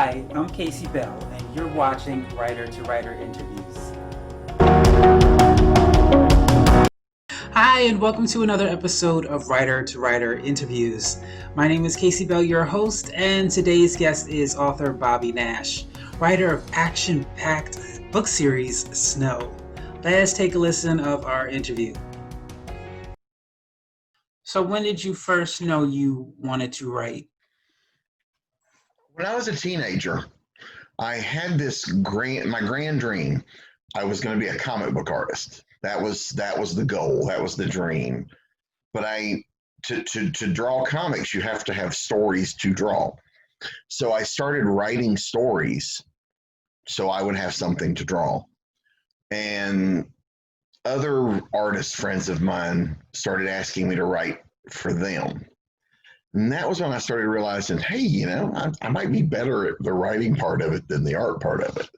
Hi, I'm Casey Bell, and you're watching Writer to Writer Interviews. Hi, and welcome to another episode of Writer to Writer Interviews. My name is Casey Bell, your host, and today's guest is author Bobby Nash, writer of action-packed book series Snow. Let's take a listen of our interview. So when did you first know you wanted to write? When I was a teenager, I had my grand dream. I was going to be a comic book artist. That was the goal. That was the dream. But to draw comics, you have to have stories to draw. So I started writing stories so I would have something to draw. And other artist friends of mine started asking me to write for them. And that was when I started realizing, hey, I might be better at the writing part of it than the art part of it.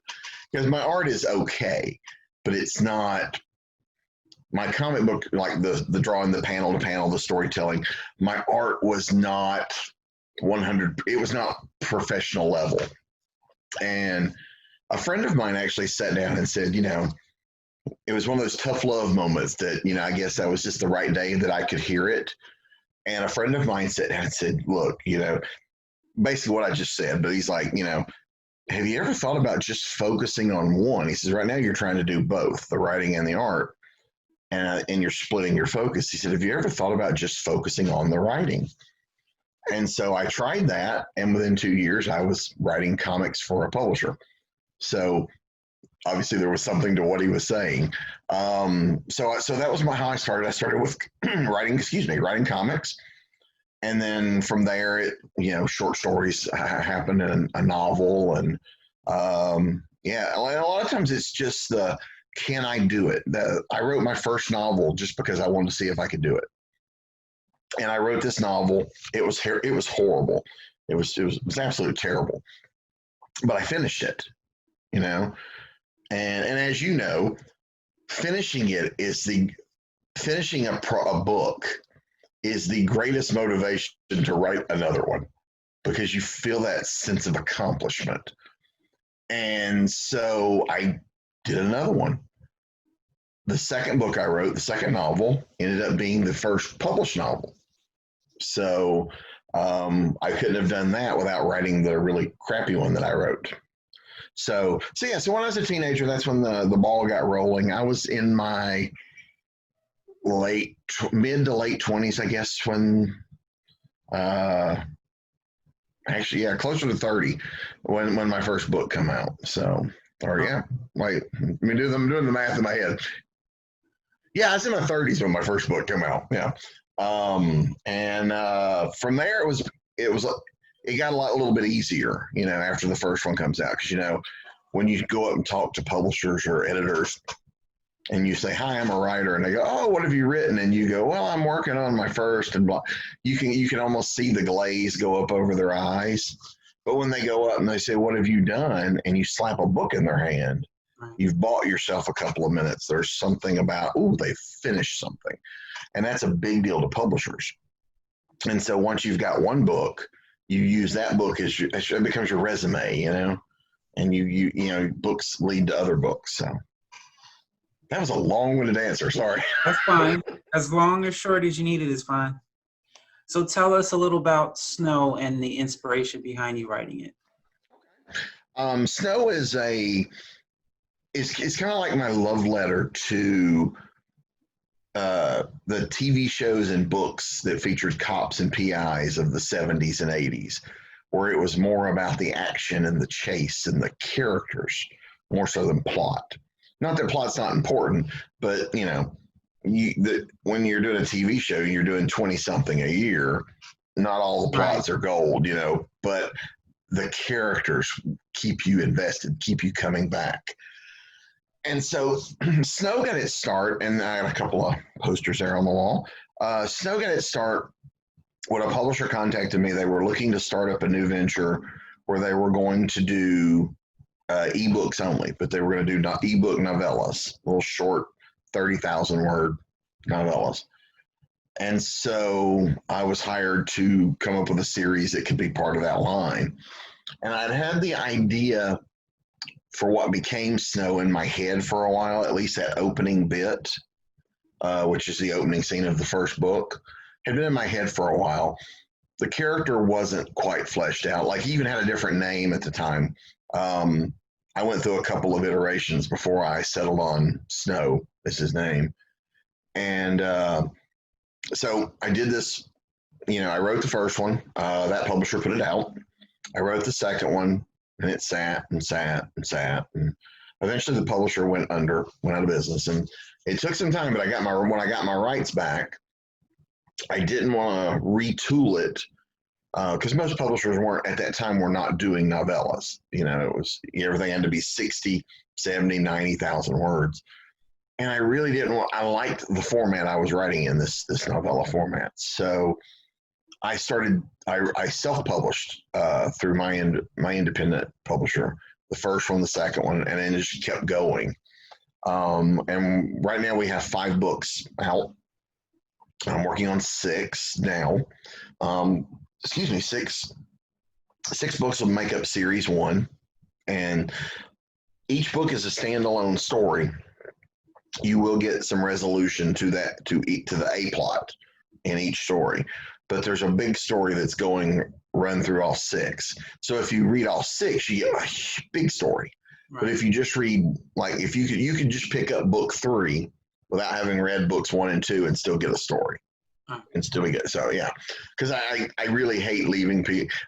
Because my art is okay, but it's not my comic book, like the drawing, the panel to panel, the storytelling. My art was not 100, it was not professional level. And a friend of mine actually sat down and said, it was one of those tough love moments that, I guess that was just the right day that I could hear it. And a friend of mine sat down and said, look, basically what I just said, but he's like, have you ever thought about just focusing on one? He says, right now you're trying to do both, the writing and the art, and you're splitting your focus. He said, have you ever thought about just focusing on the writing? And so I tried that, and within 2 years, I was writing comics for a publisher. So obviously there was something to what he was saying. So that was how I started. I started with writing comics. And then from there, short stories happened in a novel. And a lot of times it's just can I do it? I wrote my first novel just because I wanted to see if I could do it. And I wrote this novel. It was horrible. It was absolutely terrible. But I finished it, And as you know, finishing a book is the greatest motivation to write another one, because you feel that sense of accomplishment. And so I did another one. The second book I wrote, the second novel, ended up being the first published novel. So I couldn't have done that without writing the really crappy one that I wrote. So when I was a teenager, that's when the ball got rolling. I was in my mid to late 20s, I guess, when closer to 30 when my first book come out. So, I'm doing the math in my head. Yeah, I was in my 30s when my first book came out. Yeah. From there it got a little bit easier, after the first one comes out. Because, when you go up and talk to publishers or editors and you say, hi, I'm a writer, and they go, oh, what have you written? And you go, well, I'm working on my first, and blah. You can almost see the glaze go up over their eyes. But when they go up and they say, what have you done? And you slap a book in their hand, you've bought yourself a couple of minutes. There's something about, they finished something. And that's a big deal to publishers. And so once you've got one book, you use that book it becomes your resume, and books lead to other books. So that was a long-winded answer. Sorry. That's fine. As long or short as you need it is fine. So tell us a little about Snow and the inspiration behind you writing it. Snow is it's kind of like my love letter to the TV shows and books that featured cops and PIs of the 70s and 80s, where it was more about the action and the chase and the characters more so than plot. Not that plot's not important, but when you're doing a TV show, you're doing 20-something a year. Not all the plots are gold, but the characters keep you invested, keep you coming back. And so Snow got its start, and I got a couple of posters there on the wall. Snow got its start when a publisher contacted me. They were looking to start up a new venture where they were going to do ebooks only, but they were going to do ebook novellas, little short 30,000 word novellas. And so I was hired to come up with a series that could be part of that line. And I'd had the idea for what became Snow in my head for a while, at least that opening bit, which is the opening scene of the first book, had been in my head for a while. The character wasn't quite fleshed out. Like, he even had a different name at the time. I went through a couple of iterations before I settled on Snow as his name. And so I did this, I wrote the first one. That publisher put it out. I wrote the second one, and it sat and sat and sat. And eventually the publisher went out of business. And it took some time, but when I got my rights back, I didn't want to retool it because most publishers at that time were not doing novellas. It was, everything had to be 60, 70, 90,000 words. And I really didn't I liked the format I was writing in, this novella format. So I self-published through my independent publisher, the first one, the second one, and then it just kept going. And right now we have 5 books out. I'm working on 6 now. Six books will make up series 1, and each book is a standalone story. You will get some resolution to the A plot in each story, but there's a big story that's run through all 6. So if you read all 6, you get a big story. Right. But if you just read, like, if you could just pick up book 3 without having read books 1 and 2 and still get a story. And still get, so yeah, because I really hate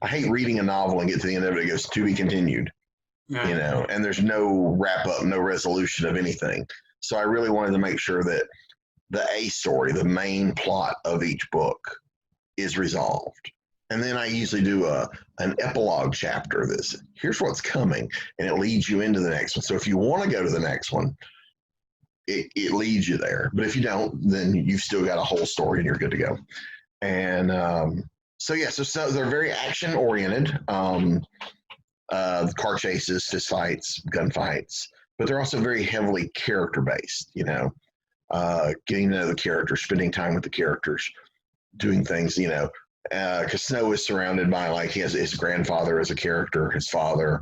I hate reading a novel and get to the end of it, it goes to be continued, and there's no wrap up, no resolution of anything. So I really wanted to make sure that the A story, the main plot of each book, is resolved. And then I usually do an epilogue chapter. Here's what's coming, and it leads you into the next one. So if you want to go to the next one, it leads you there. But if you don't, then you've still got a whole story and you're good to go. And so they're very action oriented. Car chases, fist fights, gunfights, but they're also very heavily character based, getting to know the characters, spending time with the characters, doing things, because Snow is surrounded by, like, he has his grandfather as a character, his father,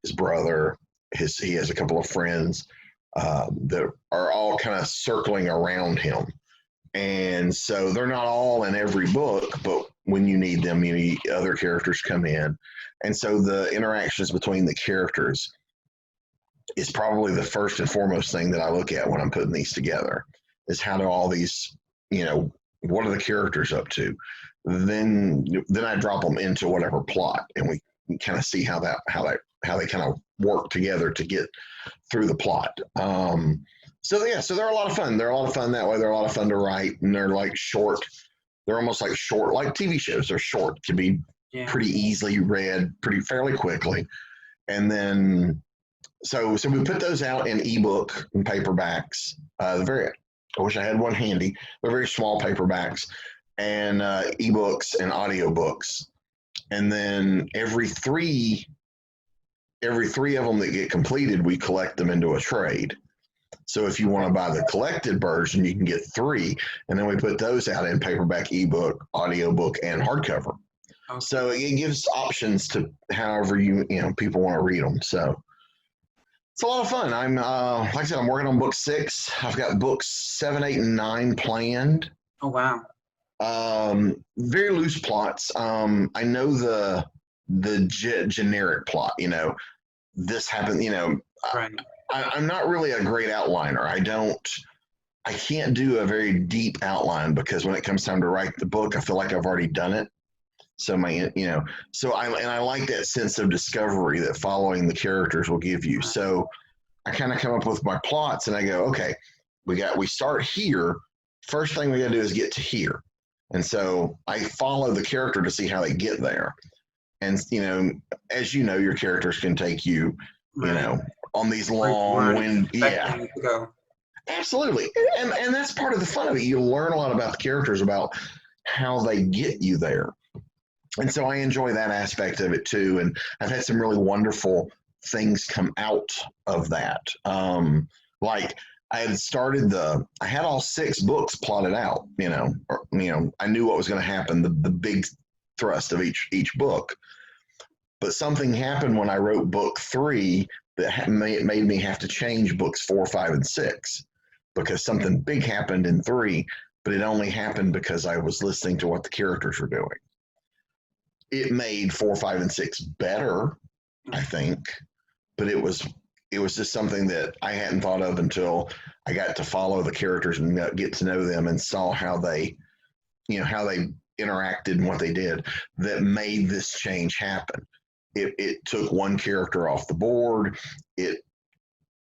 his brother, he has a couple of friends that are all kind of circling around him. And so they're not all in every book, but when you need them, other characters come in. And so the interactions between the characters is probably the first and foremost thing that I look at when I'm putting these together, is how do all these, what are the characters up to? Then I drop them into whatever plot, and we kind of see how they kind of work together to get through the plot. So they're a lot of fun. They're a lot of fun that way. They're a lot of fun to write, and they're like short. They're almost like short, like TV shows. They're short, can be pretty easily read fairly quickly. And then, so we put those out in ebook and paperbacks. I wish I had one handy. They're very small paperbacks, and ebooks and audiobooks. And then every three of them that get completed, we collect them into a trade. So if you want to buy the collected version, you can get 3, and then we put those out in paperback, ebook, audiobook, and hardcover. Okay. So it gives options to however people want to read them. So it's a lot of fun. I'm like I said, I'm working on book 6. I've got books 7, 8, and 9 planned. Oh wow. Very loose plots. I know the generic plot. This happened. Right. I'm not really a great outliner. I can't do a very deep outline, because when it comes time to write the book, I feel like I've already done it. So I like that sense of discovery that following the characters will give you. So I kind of come up with my plots, and I go, okay, we start here. First thing we got to do is get to here. And so I follow the character to see how they get there. And, as your characters can take you, on these long absolutely. And that's part of the fun of it. You learn a lot about the characters, about how they get you there. And so I enjoy that aspect of it too. And I've had some really wonderful things come out of that. Like I had all 6 books plotted out, I knew what was going to happen, the big thrust of each book. But something happened when I wrote book 3 that made me have to change books 4, 5, and 6 because something big happened in 3, but it only happened because I was listening to what the characters were doing. It made 4, 5, and 6 better, I think, but it was just something that I hadn't thought of until I got to follow the characters and get to know them and saw how they interacted and what they did that made this change happen. It took one character off the board. It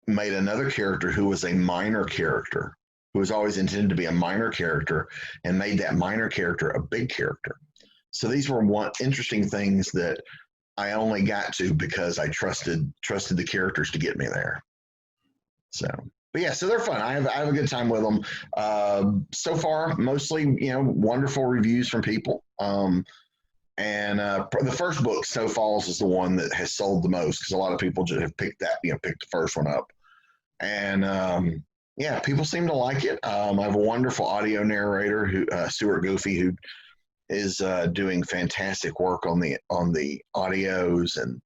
made another character who was a minor character, who was always intended to be a minor character, and made that minor character a big character. So these were interesting things that I only got to because I trusted the characters to get me there. So, but yeah, so they're fun. I have a good time with them. So far, mostly, wonderful reviews from people. And the first book, Snow Falls, is the one that has sold the most because a lot of people just have picked the first one up. And yeah, people seem to like it. I have a wonderful audio narrator, who Stuart Goofy, who is doing fantastic work on the audios, and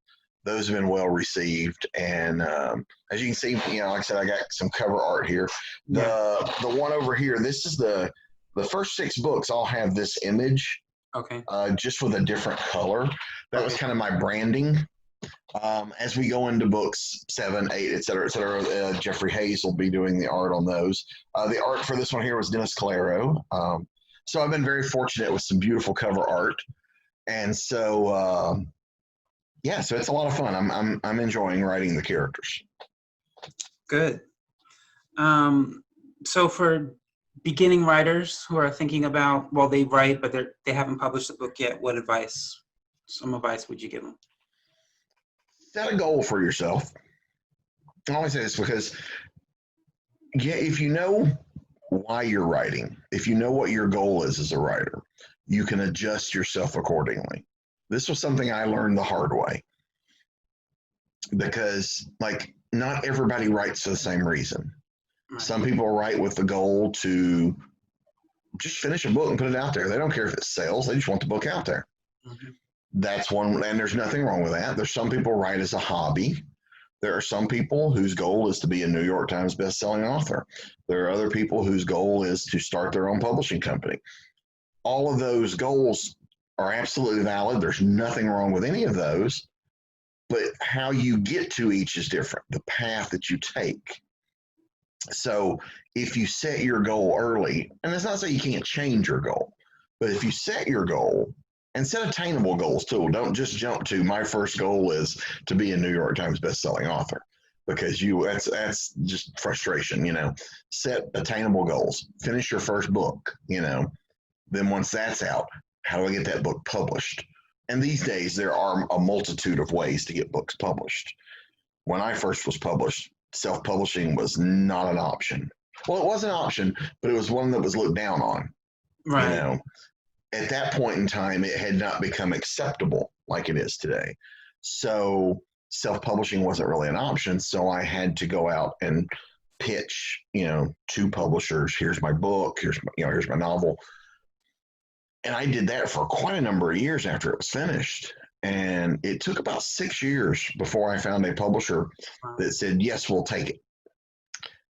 those have been well received. And as you can see, like I said, I got some cover art here. The one over here, this is the first 6 books all have this image. Okay. Just with a different color. That was kind of my branding. As we go into books 7, 8, et cetera, Jeffrey Hayes will be doing the art on those. The art for this one here was Dennis Calero. So I've been very fortunate with some beautiful cover art. And so, yeah, so it's a lot of fun. I'm enjoying writing the characters. Good. So for beginning writers who are thinking about, well, they write, but they haven't published a book yet, some advice would you give them? Set a goal for yourself. I always say this because, if you know why you're writing, if you know what your goal is as a writer, you can adjust yourself accordingly. This was something I learned the hard way because, not everybody writes for the same reason. Right. Some people write with the goal to just finish a book and put it out there. They don't care if it sells. They just want the book out there. Mm-hmm. That's one, and there's nothing wrong with that. There's some people write as a hobby. There are some people whose goal is to be a New York Times bestselling author. There are other people whose goal is to start their own publishing company. All of those goals are absolutely valid. There's nothing wrong with any of those, but how you get to each is different, the path that you take. So if you set your goal early, and it's not to say you can't change your goal, but if you set your goal and set attainable goals too, don't just jump to my first goal is to be a New York Times bestselling author, because that's just frustration. Set attainable goals, finish your first book, then once that's out, how do I get that book published? And these days there are a multitude of ways to get books published. When I first was published, self-publishing was not an option. Well, it was an option, but it was one that was looked down on. Right. At that point in time, it had not become acceptable like it is today. So self-publishing wasn't really an option. So I had to go out and pitch, to publishers. Here's my book. Here's my novel. And I did that for quite a number of years after it was finished. And it took about 6 years before I found a publisher that said, yes, we'll take it.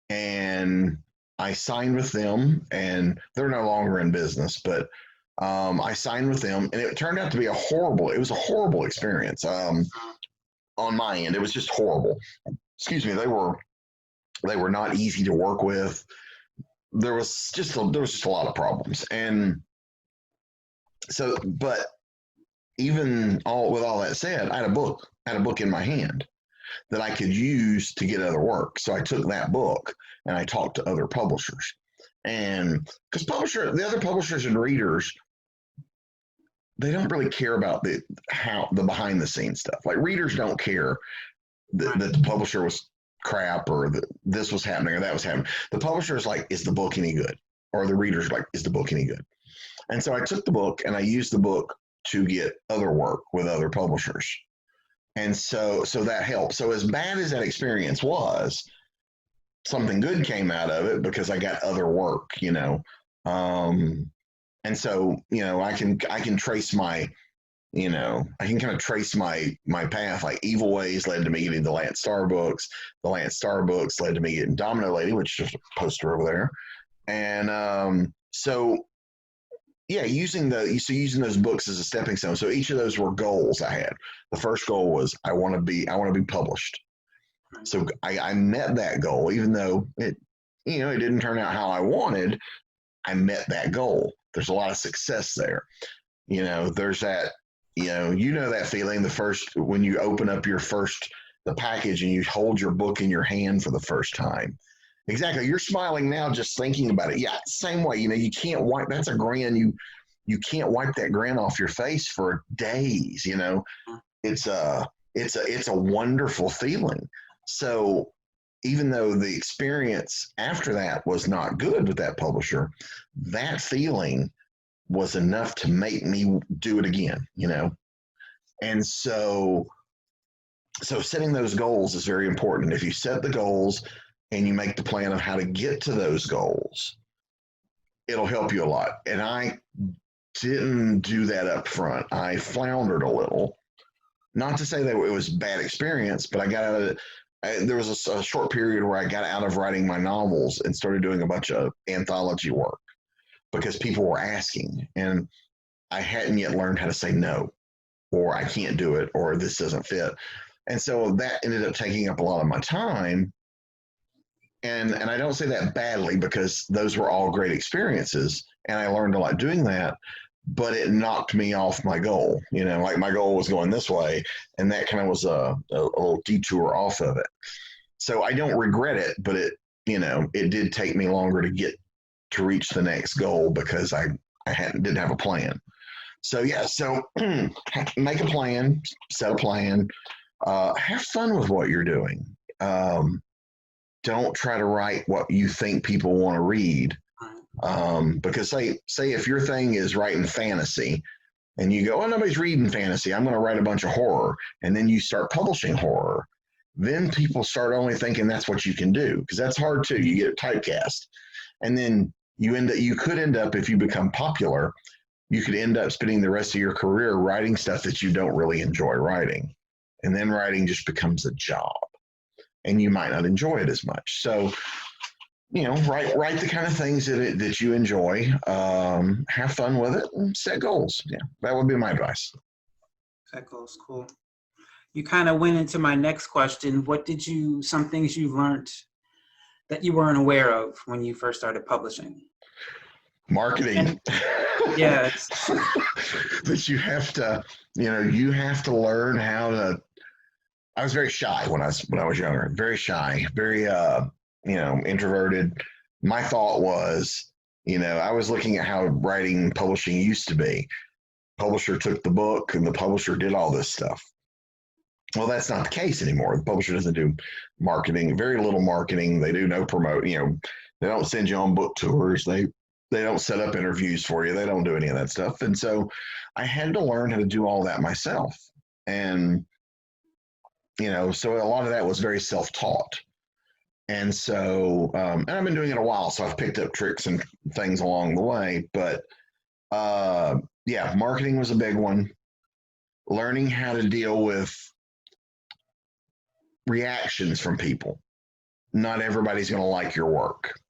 And I signed with them, and they're no longer in business, but I signed with them, and it turned out to be a horrible experience. On my end, it was just horrible. Excuse me. They were not easy to work with. There was just a lot of problems. And so, but even with all that said, I had a book in my hand that I could use to get other work. So I took that book and I talked to other publishers, and because the other publishers and readers, they don't really care about the behind the scenes stuff. Like, readers don't care that the publisher was crap, or that this was happening or that was happening. The publisher is like, is the book any good? Or the reader's like, is the book any good? And so I took the book and I used the book to get other work with other publishers. And so that helped. So as bad as that experience was, something good came out of it because I got other work, and so, I can trace my I can kind of trace my path. Like Evil Ways led to me getting the Lance Star books. The Lance Star books led to me getting Domino Lady, which is just a poster over there. And so yeah, using those books as a stepping stone. So each of those were goals I had. The first goal was I want to be published. So I met that goal, even though it didn't turn out how I wanted. I met that goal. There's a lot of success there. There's that, that feeling when you open up the package and you hold your book in your hand for the first time. Exactly. You're smiling now just thinking about it. Yeah, same way. You can't wipe, that's a grin. You can't wipe that grin off your face for days. It's a wonderful feeling. So even though the experience after that was not good with that publisher, that feeling was enough to make me do it again, And so setting those goals is very important. If you set the goals and you make the plan of how to get to those goals, it'll help you a lot. And I didn't do that up front. I floundered a little. Not to say that it was a bad experience, but I got out of it. There was a short period where I got out of writing my novels and started doing a bunch of anthology work because people were asking, and I hadn't yet learned how to say no, or I can't do it, or this doesn't fit. And so that ended up taking up a lot of my time. And I don't say that badly because those were all great experiences and I learned a lot doing that, but it knocked me off my goal. Like my goal was going this way, and that kind of was a little detour off of it. So I don't regret it, but it did take me longer to reach the next goal because I didn't have a plan. So yeah, make a plan, set a plan, have fun with what you're doing. Don't try to write what you think people want to read. Because say if your thing is writing fantasy and you go, oh, nobody's reading fantasy, I'm going to write a bunch of horror. And then you start publishing horror. Then people start only thinking that's what you can do, because that's hard too. You get typecast. And then you could end up, if you become popular, you could end up spending the rest of your career writing stuff that you don't really enjoy writing. And then writing just becomes a job and you might not enjoy it as much. So, write the kind of things that you enjoy, have fun with it, and set goals. Yeah, that would be my advice. Set goals, cool. You kind of went into my next question. Some things you learned that you weren't aware of when you first started publishing? Marketing. Yeah. That you have to learn how to. I was very shy when I was younger, very shy, very introverted. My thought was, I was looking at how writing and publishing used to be. Publisher took the book and the publisher did all this stuff. Well, that's not the case anymore. The publisher doesn't do marketing, very little marketing. They do no promote, they don't send you on book tours. They don't set up interviews for you. They don't do any of that stuff. And so I had to learn how to do all that myself. And, so a lot of that was very self-taught. And so, and I've been doing it a while, so I've picked up tricks and things along the way. But yeah, marketing was a big one. Learning how to deal with reactions from people. Not everybody's going to like your work.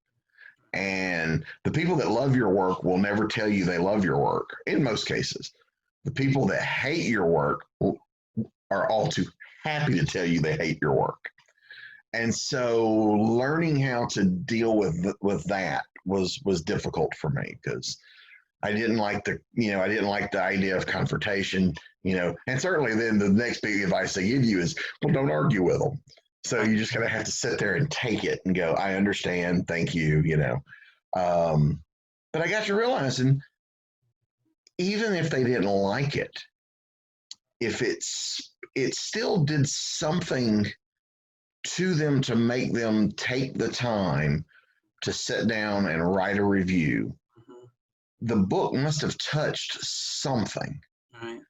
And the people that love your work will never tell you they love your work in most cases. The people that hate your work are all too happy to tell you they hate your work. And so learning how to deal with that was difficult for me because I didn't like the idea of confrontation, and certainly then the next big advice they give you is, well, don't argue with them. So you just kind of have to sit there and take it and go, I understand. Thank you. But I got to realizing even if they didn't like it, if it still did something to them to make them take the time to sit down and write a review, the book must have touched something. Right.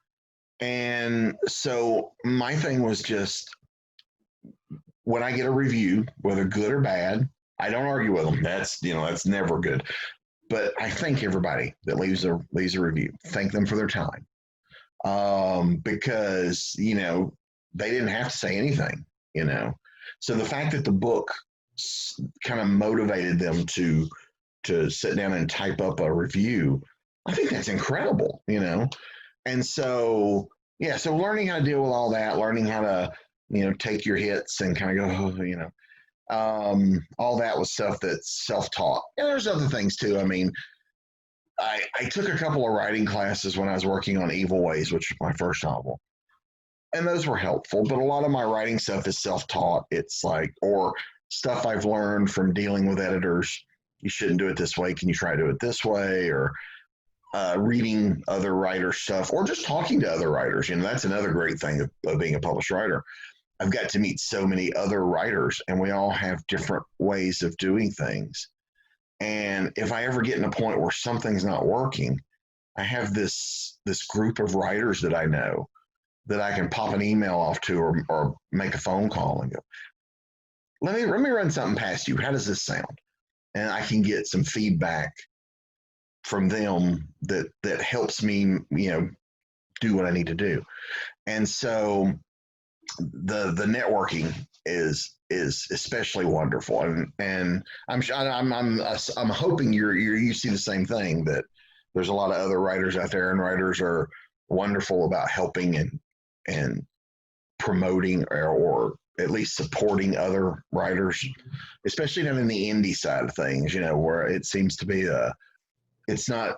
And so my thing was just, when I get a review, whether good or bad, I don't argue with them. That's never good. But I thank everybody that leaves a review. Thank them for their time. because, they didn't have to say anything, So the fact that the book kind of motivated them to sit down and type up a review, I think that's incredible, And so, yeah, so learning how to deal with all that, learning how to, take your hits and kind of go, all that was stuff that's self-taught. And there's other things too. I mean, I took a couple of writing classes when I was working on Evil Ways, which was my first novel. And those were helpful, but a lot of my writing stuff is self-taught. It's like, or stuff I've learned from dealing with editors. You shouldn't do it this way. Can you try to do it this way? Or reading other writers' stuff, or just talking to other writers. That's another great thing of being a published writer. I've got to meet so many other writers, and we all have different ways of doing things. And if I ever get in a point where something's not working, I have this group of writers that I know that I can pop an email off to, or make a phone call and go, let me run something past you. How does this sound? And I can get some feedback from them that helps me, do what I need to do. And so the networking is especially wonderful, and I'm hoping you see the same thing, that there's a lot of other writers out there, and writers are wonderful about helping and promoting, or at least supporting other writers, especially down in the indie side of things, where it seems to be it's not,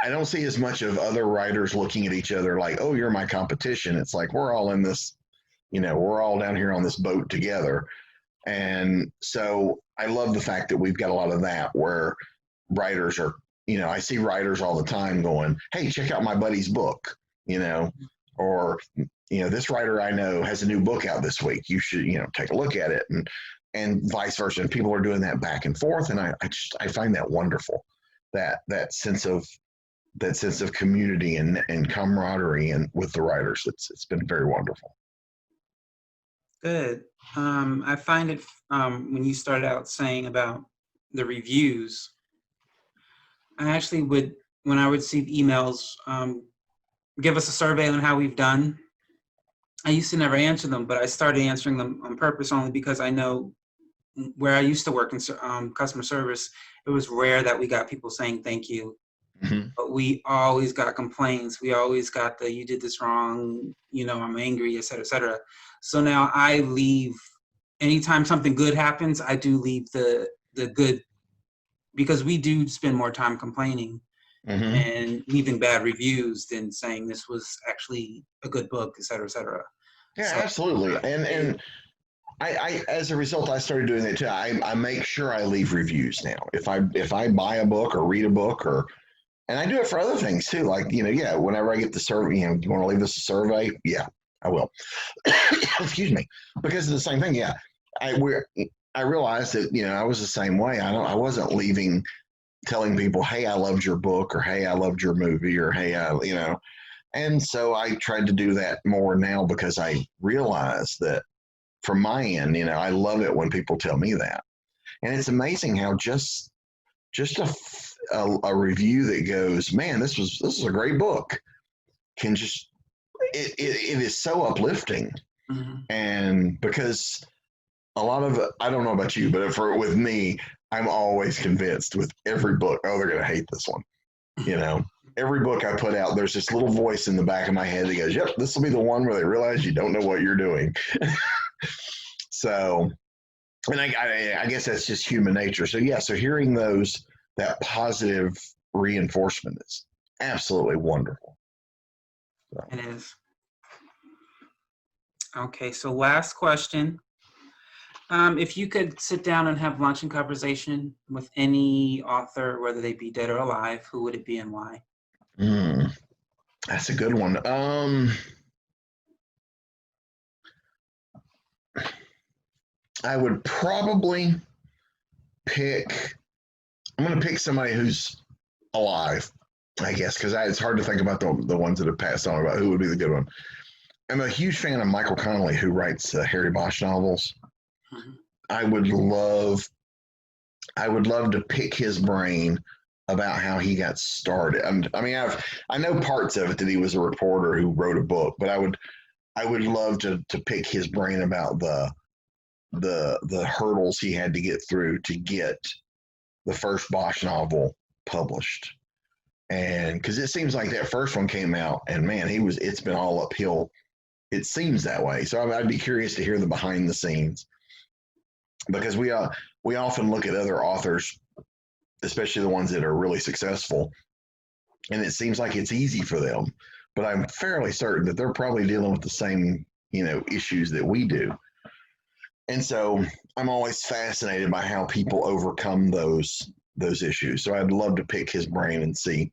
I don't see as much of other writers looking at each other like, oh, you're my competition. It's like, we're all in this, we're all down here on this boat together. And so I love the fact that we've got a lot of that, where writers are, I see writers all the time going, hey, check out my buddy's book, or, this writer I know has a new book out this week. You should, take a look at it, and vice versa. And people are doing that back and forth. And I find that wonderful, that sense of community and camaraderie and with the writers. It's been very wonderful. Good. I find it, when you started out saying about the reviews, I actually would, when I would receive emails, give us a survey on how we've done. I used to never answer them, but I started answering them on purpose, only because I know where I used to work in customer service, it was rare that we got people saying thank you. Mm-hmm. But we always got complaints. We always got the, you did this wrong, I'm angry, et cetera, et cetera. So now I leave, anytime something good happens, I do leave the good, because we do spend more time complaining, mm-hmm. and leaving bad reviews than saying this was actually a good book, et cetera, et cetera. Yeah, so, absolutely. And I as a result, I started doing that too. I make sure I leave reviews now. If I buy a book or read a book, and I do it for other things too. Like, whenever I get the survey, do you want to leave us a survey? Yeah, I will. Excuse me. Because of the same thing. Yeah. I realized that, I was the same way. I wasn't telling people, hey, I loved your book, or hey, I loved your movie, or hey, and so I tried to do that more now, because I realized that from my end, I love it when people tell me that. And it's amazing how just a review that goes, man, this is a great book, can just, it is so uplifting. Mm-hmm. And because a lot of, I don't know about you, but with me, I'm always convinced with every book, oh, they're going to hate this one. Every book I put out, there's this little voice in the back of my head that goes, yep, this will be the one where they realize you don't know what you're doing. So, and I guess that's just human nature. So yeah, so hearing that positive reinforcement is absolutely wonderful. So. It is. Okay, so last question. If you could sit down and have lunch and conversation with any author, whether they be dead or alive, who would it be and why? That's a good one. I would probably I'm going to pick somebody who's alive, I guess, because it's hard to think about the ones that have passed on, about who would be the good one. I'm a huge fan of Michael Connelly, who writes Harry Bosch novels. Mm-hmm. I would love to pick his brain about how he got started. I mean, I know parts of it, that he was a reporter who wrote a book, but I would love to pick his brain about the hurdles he had to get through to get the first Bosch novel published. And because it seems like that first one came out, and man, it's been all uphill. It seems that way. So I'd be curious to hear the behind the scenes, because we often look at other authors, especially the ones that are really successful, and it seems like it's easy for them. But I'm fairly certain that they're probably dealing with the same, issues that we do. And so I'm always fascinated by how people overcome those issues. So I'd love to pick his brain and see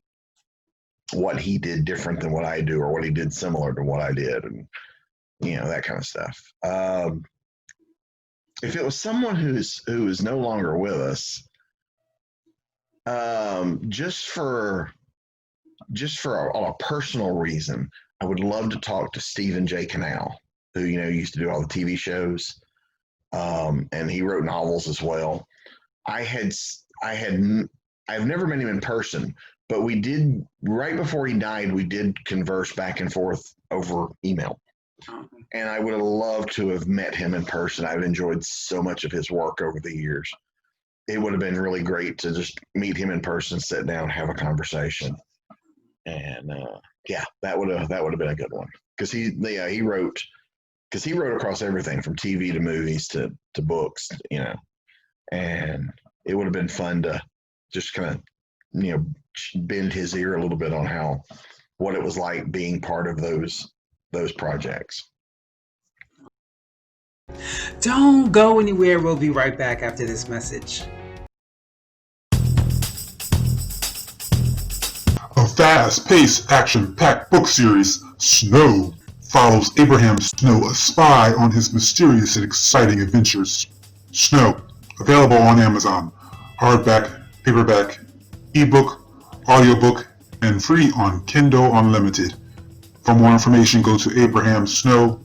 what he did different than what I do, or what he did similar to what I did, and that kind of stuff. If it was someone who is no longer with us, just for on a personal reason, I would love to talk to Stephen J. Cannell, who used to do all the TV shows, and he wrote novels as well. I've never met him in person, but we did, right before he died, we did converse back and forth over email. And I would have loved to have met him in person. I've enjoyed so much of his work over the years. It would have been really great to just meet him in person, sit down, have a conversation. And that would have been a good one, because he wrote across everything from TV to movies to books, and it would have been fun to just kind of bend his ear a little bit on what it was like being part of those projects. Don't go anywhere. We'll be right back after this message. A fast-paced, action-packed book series, Snow, follows Abraham Snow, a spy, on his mysterious and exciting adventures. Snow, available on Amazon, hardback, paperback, ebook, audiobook, and free on Kindle Unlimited. For more information, go to abrahamsnow.com.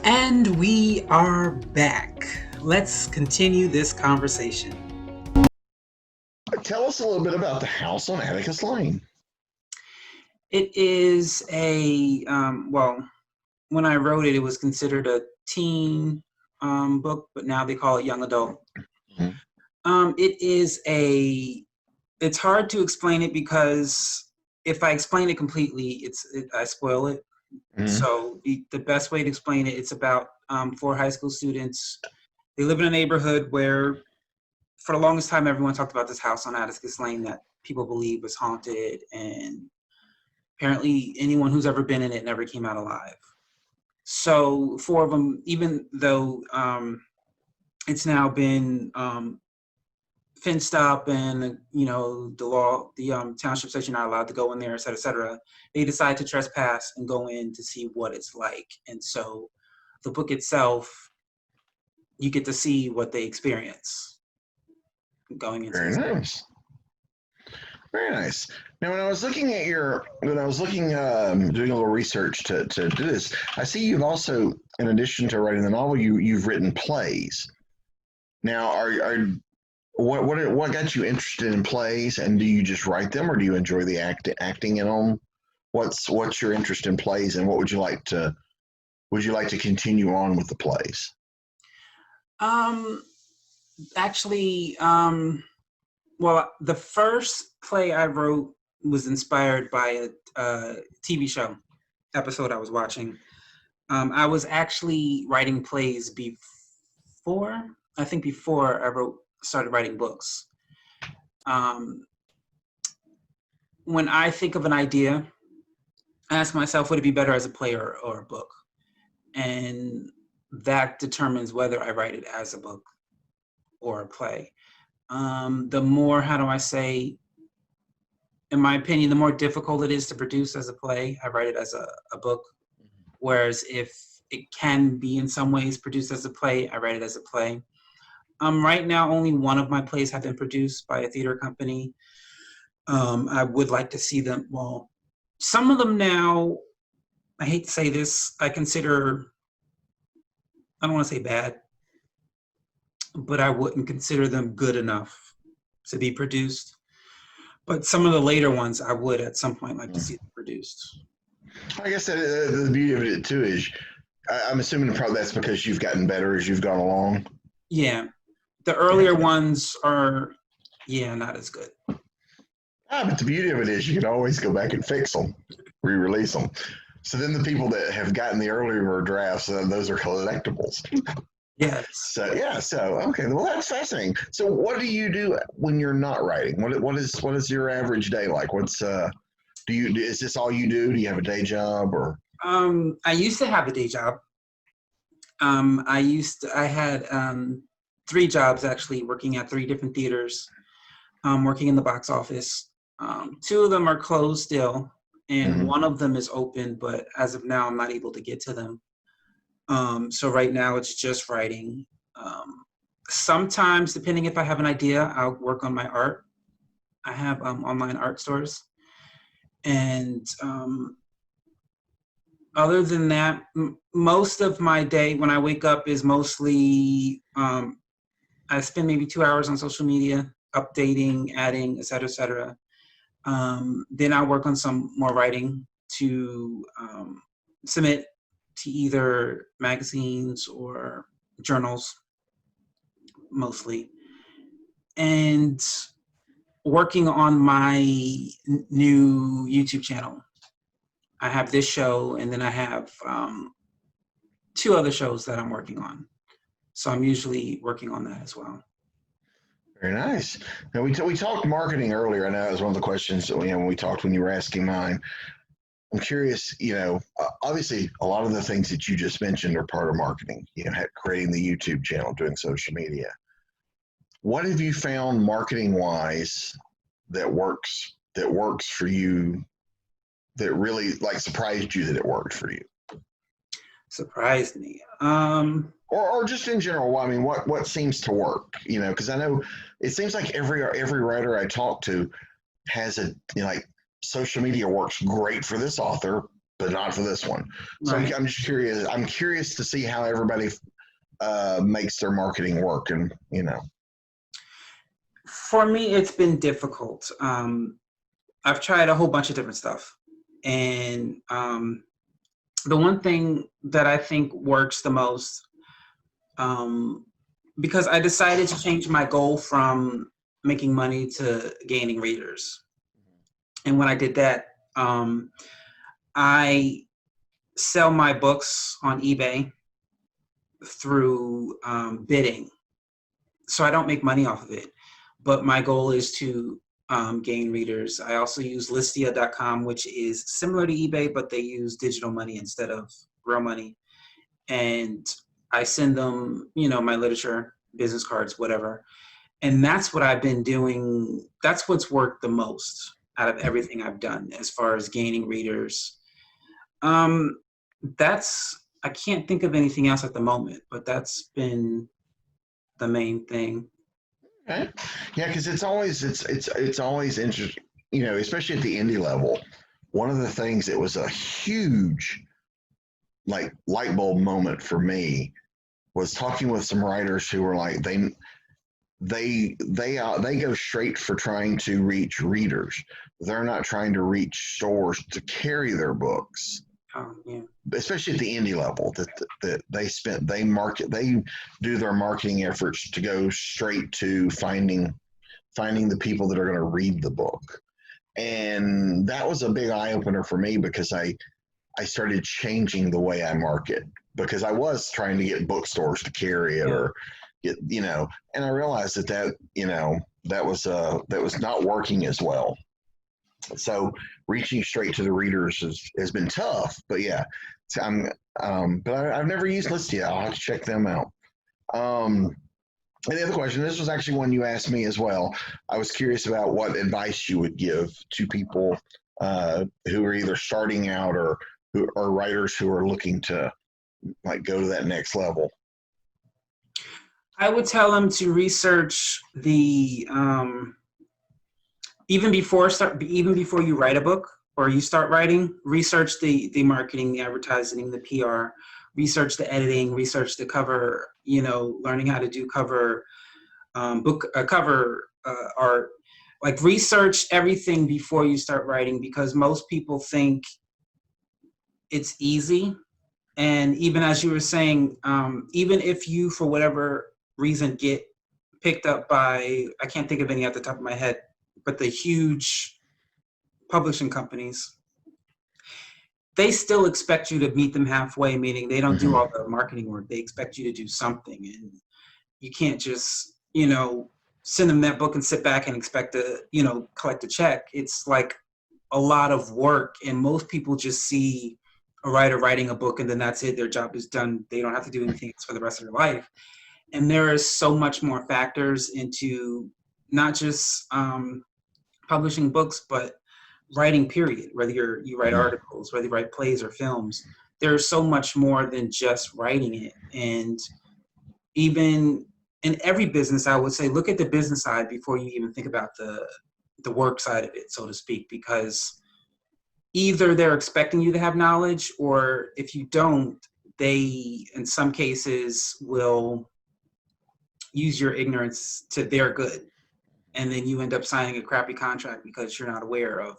And we are back. Let's continue this conversation. Tell us a little bit about the house on Atticus Lane. It is when I wrote it, it was considered a teen book, but now they call it young adult. Mm-hmm. It's hard to explain it, because if I explain it completely, I spoil it. Mm-hmm. So the best way to explain it, it's about 4 high school students. They live in a neighborhood where, for the longest time, everyone talked about this house on Atticus Lane that people believe was haunted, and apparently anyone who's ever been in it never came out alive. So 4 of them, even though it's now been fenced up, and the law, the township says you're not allowed to go in there, et cetera, they decide to trespass and go in to see what it's like. And so the book itself, you get to see what they experience going into. Very nice. Very nice. Now, when I was looking at doing a little research to do this, I see you've also, in addition to writing the novel, you've written plays. Now, what got you interested in plays, and do you just write them, or do you enjoy the acting in them? What's your interest in plays, and what would you like to continue on with the plays? Well, the first play I wrote was inspired by a TV show episode I was watching. I was actually writing plays before I started writing books. When I think of an idea, I ask myself, would it be better as a play or a book? And that determines whether I write it as a book or a play. The more, in my opinion, the more difficult it is to produce as a play, I write it as a book. Whereas if it can be in some ways produced as a play, I write it as a play. Right now, only one of my plays have been produced by a theater company. I would like to see them. Well, some of them now, I hate to say this, I consider, I don't want to say bad. but I wouldn't consider them good enough to be produced. But some of the later ones I would at some point like to see them produced. I guess the beauty of it too is I'm assuming probably that's because you've gotten better as you've gone along. Yeah. The earlier ones are, not as good. But the beauty of it is you can always go back and fix them, re-release them. So then the people that have gotten the earlier drafts, those are collectibles. Yes. So okay, well that's fascinating. So what do you do when you're not writing? What is your average day like? Is this all you do? Do you have a day job or? I used to have a day job. I had 3 jobs actually, working at 3 different theaters, working in the box office. 2 of them are closed still, and one of them is open, but as of now, I'm not able to get to them. So right now it's just writing. Sometimes, depending if I have an idea, I'll work on my art. I have online art stores. And other than that, most of my day when I wake up is mostly, I spend maybe 2 hours on social media, updating, adding, et cetera, et cetera. Then I work on some more writing to submit to either magazines or journals, mostly. And working on my new YouTube channel. I have this show, and then I have 2 other shows that I'm working on. So I'm usually working on that as well. Very nice. Now we talked marketing earlier. I know that was one of the questions that when we talked when you were asking mine. I'm curious, obviously a lot of the things that you just mentioned are part of marketing, creating the YouTube channel, doing social media. What have you found marketing wise that works for you, that really surprised you that it worked for you? Surprised me. Or just in general, I mean, what seems to work, because I know it seems like every writer I talk to has social media works great for this author, but not for this one. So right. I'm just curious. I'm curious to see how everybody makes their marketing work, and For me, it's been difficult. I've tried a whole bunch of different stuff, and the one thing that I think works the most, because I decided to change my goal from making money to gaining readers. And when I did that, I sell my books on eBay through bidding. So I don't make money off of it, but my goal is to gain readers. I also use Listia.com, which is similar to eBay, but they use digital money instead of real money. And I send them, my literature, business cards, whatever. And that's what I've been doing. That's what's worked the most out of everything I've done as far as gaining readers. I can't think of anything else at the moment, but that's been the main thing. Okay. Yeah, because it's always interesting, especially at the indie level. One of the things that was a huge light bulb moment for me was talking with some writers who were like they go straight for trying to reach readers. They're not trying to reach stores to carry their books. Oh, yeah. Especially at the indie level, that they do their marketing efforts to go straight to finding the people that are going to read the book. And that was a big eye opener for me, because I started changing the way I market, because I was trying to get bookstores to carry it, or get, and I realized that was not working as well. So reaching straight to the readers has been tough, but yeah, but I've never used Listia. I'll have to check them out. And the other question, this was actually one you asked me as well. I was curious about what advice you would give to people who are either starting out or who are writers who are looking to go to that next level. I would tell them to research the even before you write a book or you start writing, research the marketing, the advertising, the PR, research the editing, research the cover, learning how to do cover, cover art, like research everything before you start writing, because most people think it's easy. And even as you were saying, even if you, for whatever reason, get picked up by, I can't think of any at the top of my head, but the huge publishing companies, they still expect you to meet them halfway, meaning they don't do all the marketing work. They expect you to do something. And you can't just, send them that book and sit back and expect to, collect a check. It's like a lot of work. And most people just see a writer writing a book and then that's it. Their job is done. They don't have to do anything else for the rest of their life. And there is so much more factors into not just publishing books, but writing, period. Whether you write articles, whether you write plays or films, there's so much more than just writing it. And even in every business, I would say, look at the business side before you even think about the work side of it, so to speak, because either they're expecting you to have knowledge, or if you don't, they, in some cases, will use your ignorance to their good. And then you end up signing a crappy contract because you're not aware of,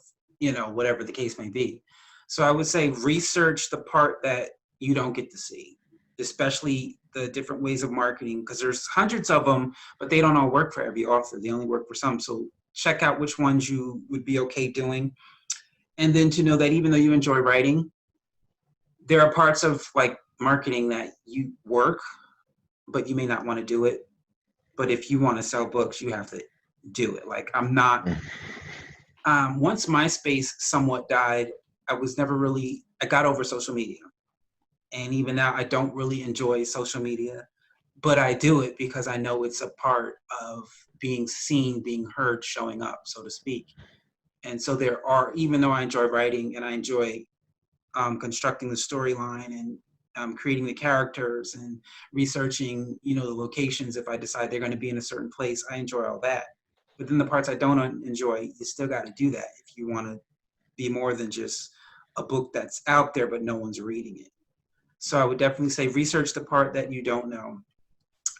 whatever the case may be. So I would say research the part that you don't get to see, especially the different ways of marketing, because there's hundreds of them, but they don't all work for every author. They only work for some. So check out which ones you would be okay doing. And then to know that even though you enjoy writing, there are parts of like marketing that you work, but you may not want to do it. But if you want to sell books, you have to do it. Like I'm not, once MySpace somewhat died, I got over social media. And even now I don't really enjoy social media, but I do it because I know it's a part of being seen, being heard, showing up, so to speak. And so there are, even though I enjoy writing and I enjoy constructing the storyline and creating the characters and researching, the locations, if I decide they're going to be in a certain place, I enjoy all that. But then the parts I don't enjoy, you still got to do that if you want to be more than just a book that's out there, but no one's reading it. So I would definitely say research the part that you don't know.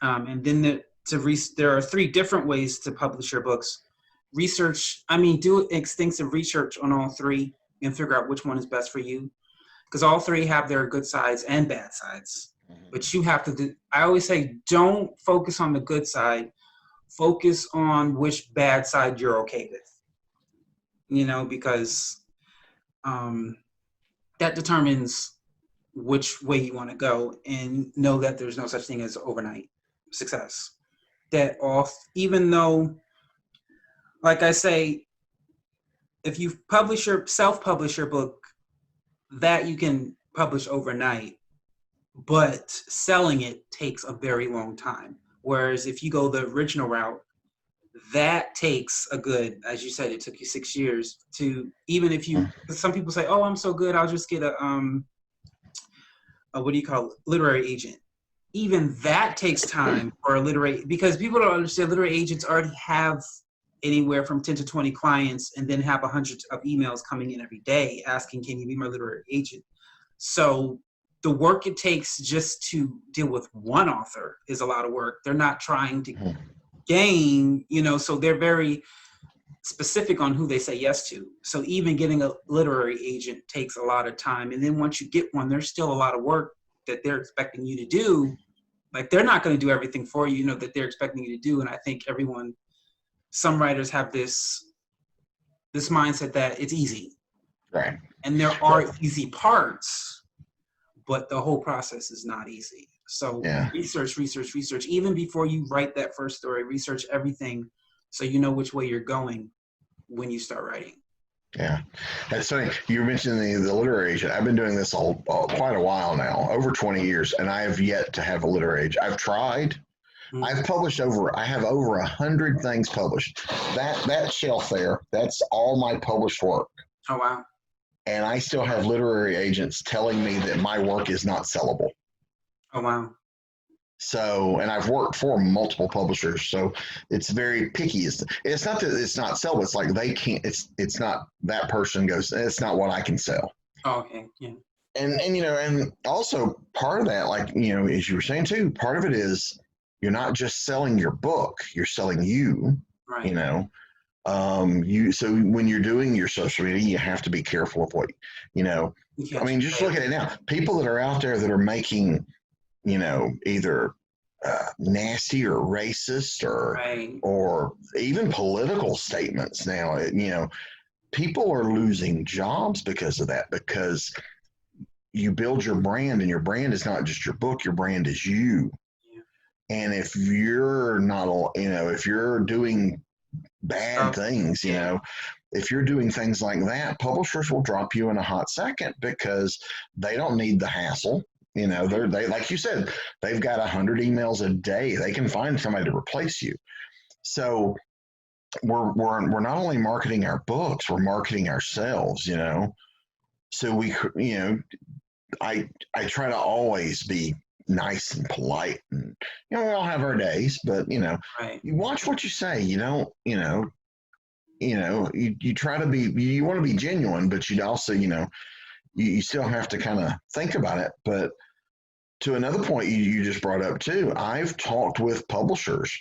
And then there are 3 different ways to publish your books. Do extensive research on all 3 and figure out which one is best for you. Because all 3 have their good sides and bad sides. But you have to I always say, don't focus on the good side. Focus on which bad side you're okay with. Because that determines which way you want to go, and know that there's no such thing as overnight success. Even though, like I say, if you self-publish your book, that you can publish overnight, but selling it takes a very long time. Whereas if you go the original route, that takes a good, as you said, it took you 6 years to, even if you, some people say, oh, I'm so good, I'll just get a literary agent. Even that takes time for a literary, because people don't understand literary agents already have anywhere from 10 to 20 clients and then have 100 of emails coming in every day asking, can you be my literary agent? So the work it takes just to deal with one author is a lot of work. They're not trying to gain, so they're very specific on who they say yes to. So even getting a literary agent takes a lot of time. And then once you get one, there's still a lot of work that they're expecting you to do. Like they're not going to do everything for you, that they're expecting you to do. And I think some writers have this mindset that it's easy. Right. And there are easy parts, but the whole process is not easy. So research. Even before you write that first story, research everything so you know which way you're going when you start writing. Yeah. That's funny. You mentioned the literary agent. I've been doing this quite a while now, over 20 years, and I have yet to have a literary agent. I've tried. Mm-hmm. I have over 100 things published. That shelf there, that's all my published work. Oh, wow. And I still have literary agents telling me that my work is not sellable. Oh, wow. So, and I've worked for multiple publishers, so it's very picky. It's not that it's not sellable. It's like they can't. It's not that person goes. It's not what I can sell. Oh, okay. Yeah. and you know, and also part of that, like, you know, as you were saying too, part of it is you're not just selling your book, you're selling you, you Right. know. You so when you're doing your social media, you have to be careful of what, you know. You I can't mean, just just say look at it now. People that are out there that are making, you know, either nasty or racist right. or even political statements now. You know, people are losing jobs because of that, because you build your brand, and your brand is not just your book, your brand is you. Yeah. And if you're not, you know, if you're doing bad Stuff. things, you Yeah. know, if you're doing things like that, publishers will drop you in a hot second because they don't need the hassle. You know, they like you said, they've got 100 emails a day. They can find somebody to replace you. So we're not only marketing our books, we're marketing ourselves. You know, so you know, I try to always be nice and polite, and you know, we all have our days, but you know, Right. you watch what you say. You don't, you know, you try to be, you want to be genuine, but you also, you know, you still have to kind of think about it. But to another point you just brought up too, I've talked with publishers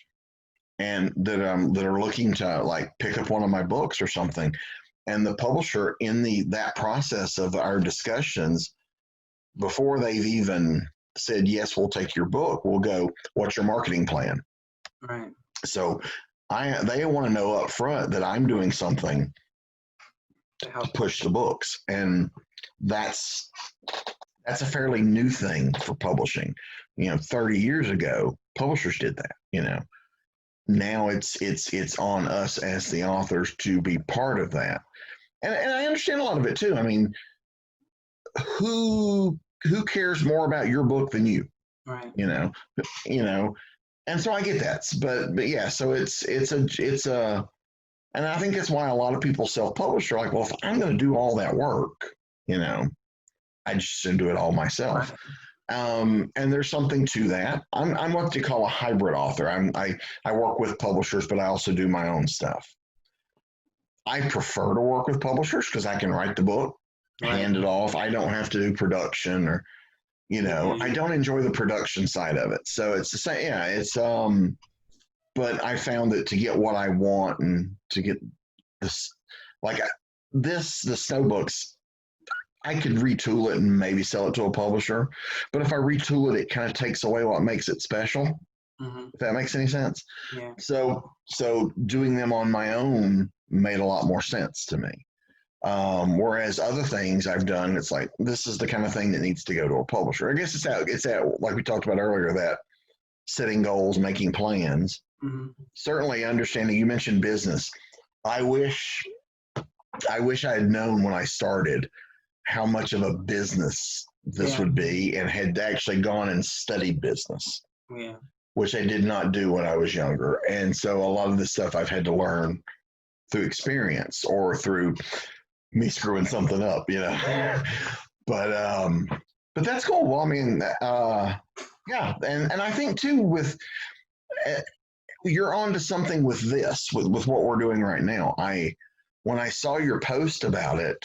and that are looking to like pick up one of my books or something, and the publisher in that process of our discussions, before they've even said yes, we'll take your book, we'll go, what's your marketing plan? Right. So they want to know up front that I'm doing something To to help. push the books, and that's that's a fairly new thing for publishing. You know, 30 years ago, publishers did that. You know, now it's on us as the authors to be part of that, and I understand a lot of it too. I mean, who cares more about your book than you? Right. You know, you know, and so I get that, but yeah, so it's a and I think that's why a lot of people self-publish are like, well, if I'm going to do all that work, you know, I just shouldn't do it all myself. Right. And there's something to that. I'm what they call a hybrid author. I work with publishers, but I also do my own stuff. I prefer to work with publishers because I can write the book, Right. hand it off. I don't have to do production, or you know, I don't enjoy the production side of it. So it's the same. Yeah, it's but I found that to get what I want and to get this, like the snow books, I could retool it and maybe sell it to a publisher. But if I retool it, it kind of takes away what makes it special. Mm-hmm. If that makes any sense. Yeah. So doing them on my own made a lot more sense to me. Whereas other things I've done, it's like, this is the kind of thing that needs to go to a publisher. I guess it's that like we talked about earlier, that setting goals, making plans. Mm-hmm. Certainly understanding. You mentioned business. I wish I had known when I started how much of a business this would be, and had actually gone and studied business. Yeah. Which I did not do when I was younger. And so a lot of this stuff I've had to learn through experience or through me screwing something up, you know. But that's cool. Well, I mean, yeah, and I think too with you're on to something with this, with what we're doing right now. When I saw your post about it,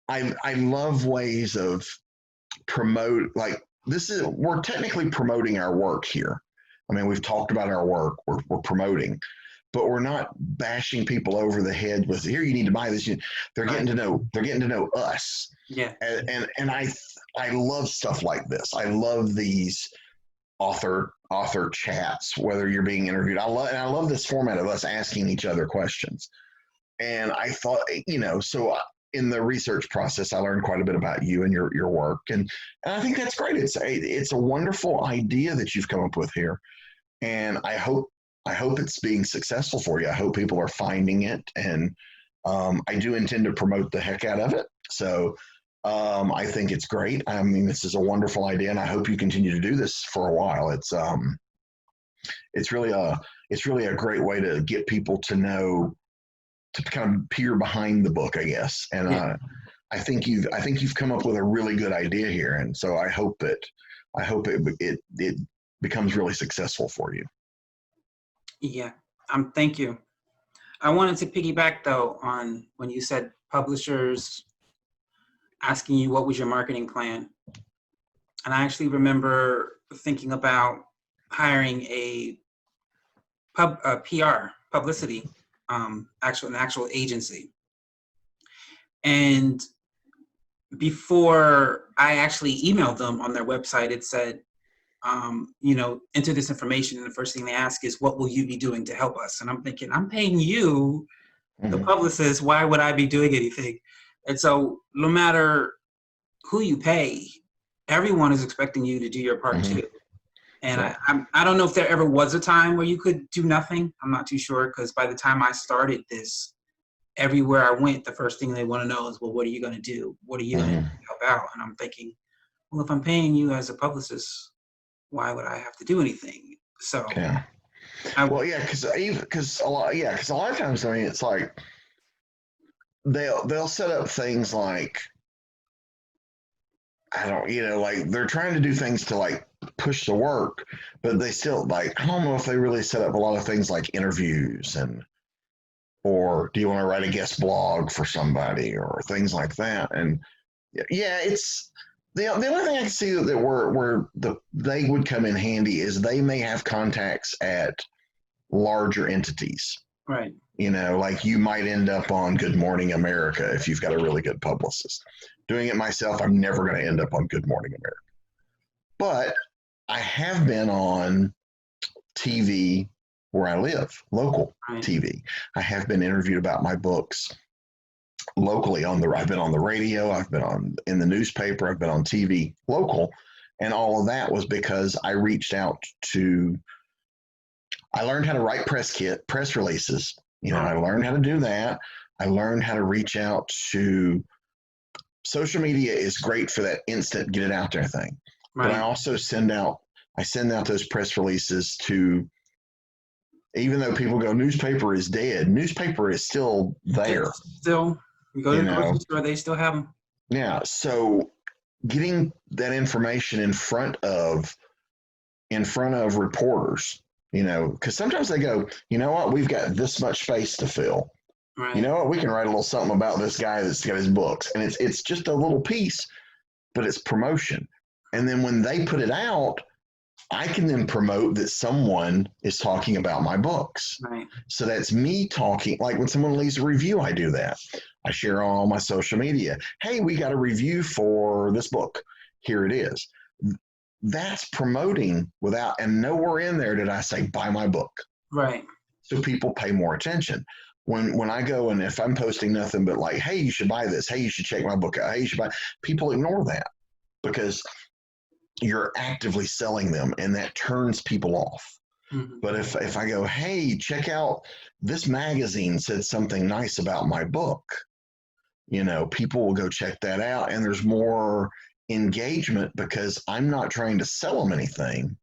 I love ways of promote, like, we're technically promoting our work here. I mean, we've talked about our work, we're promoting, but we're not bashing people over the head with, here, you need to buy this. They're getting to know us. Yeah. And I love stuff like this. I love these author chats, whether you're being interviewed. I love this format of us asking each other questions. And I thought, you know, so in the research process, I learned quite a bit about you and your work, and I think that's great. It's a wonderful idea that you've come up with here, and I hope it's being successful for you. I hope people are finding it, and I do intend to promote the heck out of it. So I think it's great. I mean, this is a wonderful idea, and I hope you continue to do this for a while. It's really a great way to get people to know, to kind of peer behind the book, I guess. And I think you've come up with a really good idea here, and so I hope it becomes really successful for you. Yeah. Thank you. I wanted to piggyback though on when you said publishers asking you what was your marketing plan. And I actually remember thinking about hiring a PR, publicity, an actual agency. And before I actually emailed them on their website, it said, enter this information. And the first thing they ask is, what will you be doing to help us? And I'm thinking, I'm paying you, the publicist. Why would I be doing anything? And so no matter who you pay, everyone is expecting you to do your part too. And I don't know if there ever was a time where you could do nothing. I'm not too sure, because by the time I started this, everywhere I went, the first thing they want to know is, well, what are you going to do? What are you going to help out? And I'm thinking, well, if I'm paying you as a publicist, why would I have to do anything? So yeah, because a lot of times, I mean, it's like they'll set up things like, like they're trying to do things to like push the work, but they still, like, I don't know if they really set up a lot of things like interviews or do you want to write a guest blog for somebody or things like that. And yeah, it's the only thing I can see that where they would come in handy is they may have contacts at larger entities. Right. Like you might end up on Good Morning America if you've got a really good publicist. Doing it myself, I'm never going to end up on Good Morning America. But I have been on TV where I live, local TV. I have been interviewed about my books locally I've been on the radio, I've been in the newspaper, I've been on TV local, and all of that was because I reached out I learned how to write press releases. I learned how to do that. I learned how to reach out to social media is great for that instant get it out there thing. Right. But I also send out those press releases to, even though people go, newspaper is dead, newspaper is still there. You go to the grocery store, they still have them. Yeah. So getting that information in front of reporters, because sometimes they go, you know what, we've got this much space to fill. Right. You know what, we can write a little something about this guy that's got his books. And it's just a little piece, but it's promotion. And then when they put it out, I can then promote that someone is talking about my books. Right. So that's me talking. Like when someone leaves a review, I do that. I share on all my social media. Hey, we got a review for this book. Here it is. That's promoting and nowhere in there did I say, buy my book. Right. So people pay more attention. When I go and if I'm posting nothing but like, hey, you should buy this. Hey, you should check my book out. Hey, you should buy. People ignore that because you're actively selling them and that turns people off. Mm-hmm. But if I go, hey, check out this magazine said something nice about my book, people will go check that out and there's more engagement because I'm not trying to sell them anything,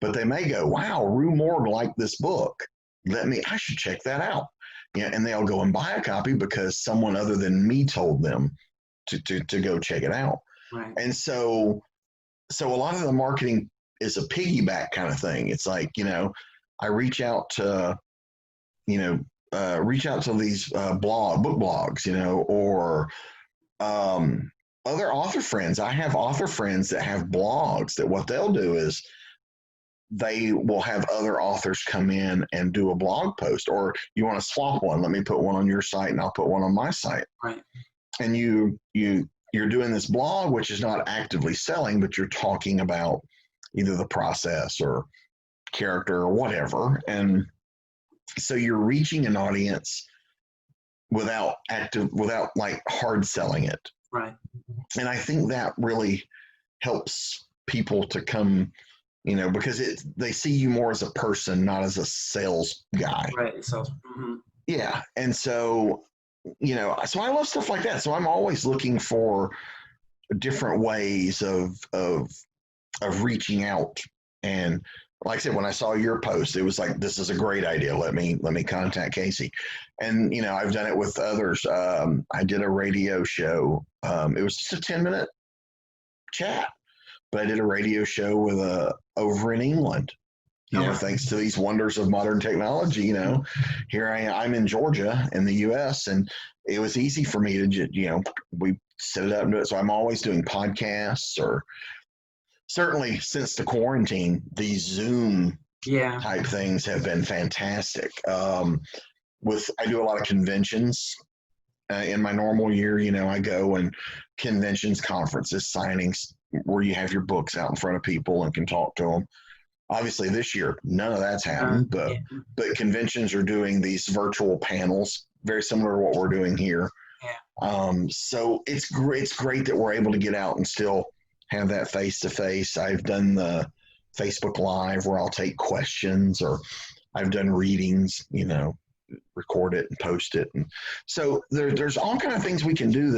but they may go, wow, Rue Morgue liked this book. I should check that out. Yeah, and they'll go and buy a copy because someone other than me told them to go check it out. Right. And so a lot of the marketing is a piggyback kind of thing. It's like, I reach out to these book blogs, or other author friends. I have author friends that have blogs that what they'll do is they will have other authors come in and do a blog post, or you want to swap one. Let me put one on your site and I'll put one on my site. Right. And you're doing this blog, which is not actively selling, but you're talking about either the process or character or whatever. And so you're reaching an audience without like hard selling it. Right. And I think that really helps people to come, because they see you more as a person, not as a sales guy. Right. So, mm-hmm. Yeah. And so, so I love stuff like that. So I'm always looking for different ways of reaching out. And like I said, when I saw your post, it was like, this is a great idea. Let me contact Casey. And, I've done it with others. I did a radio show. It was just a 10-minute chat, but I did a radio show with over in England. Thanks to these wonders of modern technology, here I am. I'm in Georgia in the U.S. and it was easy for me to, we set it up and do it. So I'm always doing podcasts, or certainly since the quarantine, these Zoom type things have been fantastic. I do a lot of conventions in my normal year. I go and conventions, conferences, signings where you have your books out in front of people and can talk to them. Obviously, this year, none of that's happened, but conventions are doing these virtual panels, very similar to what we're doing here. So it's great. It's great that we're able to get out and still have that face-to-face. I've done the Facebook Live where I'll take questions, or I've done readings, record it and post it. And so there's all kind of things we can do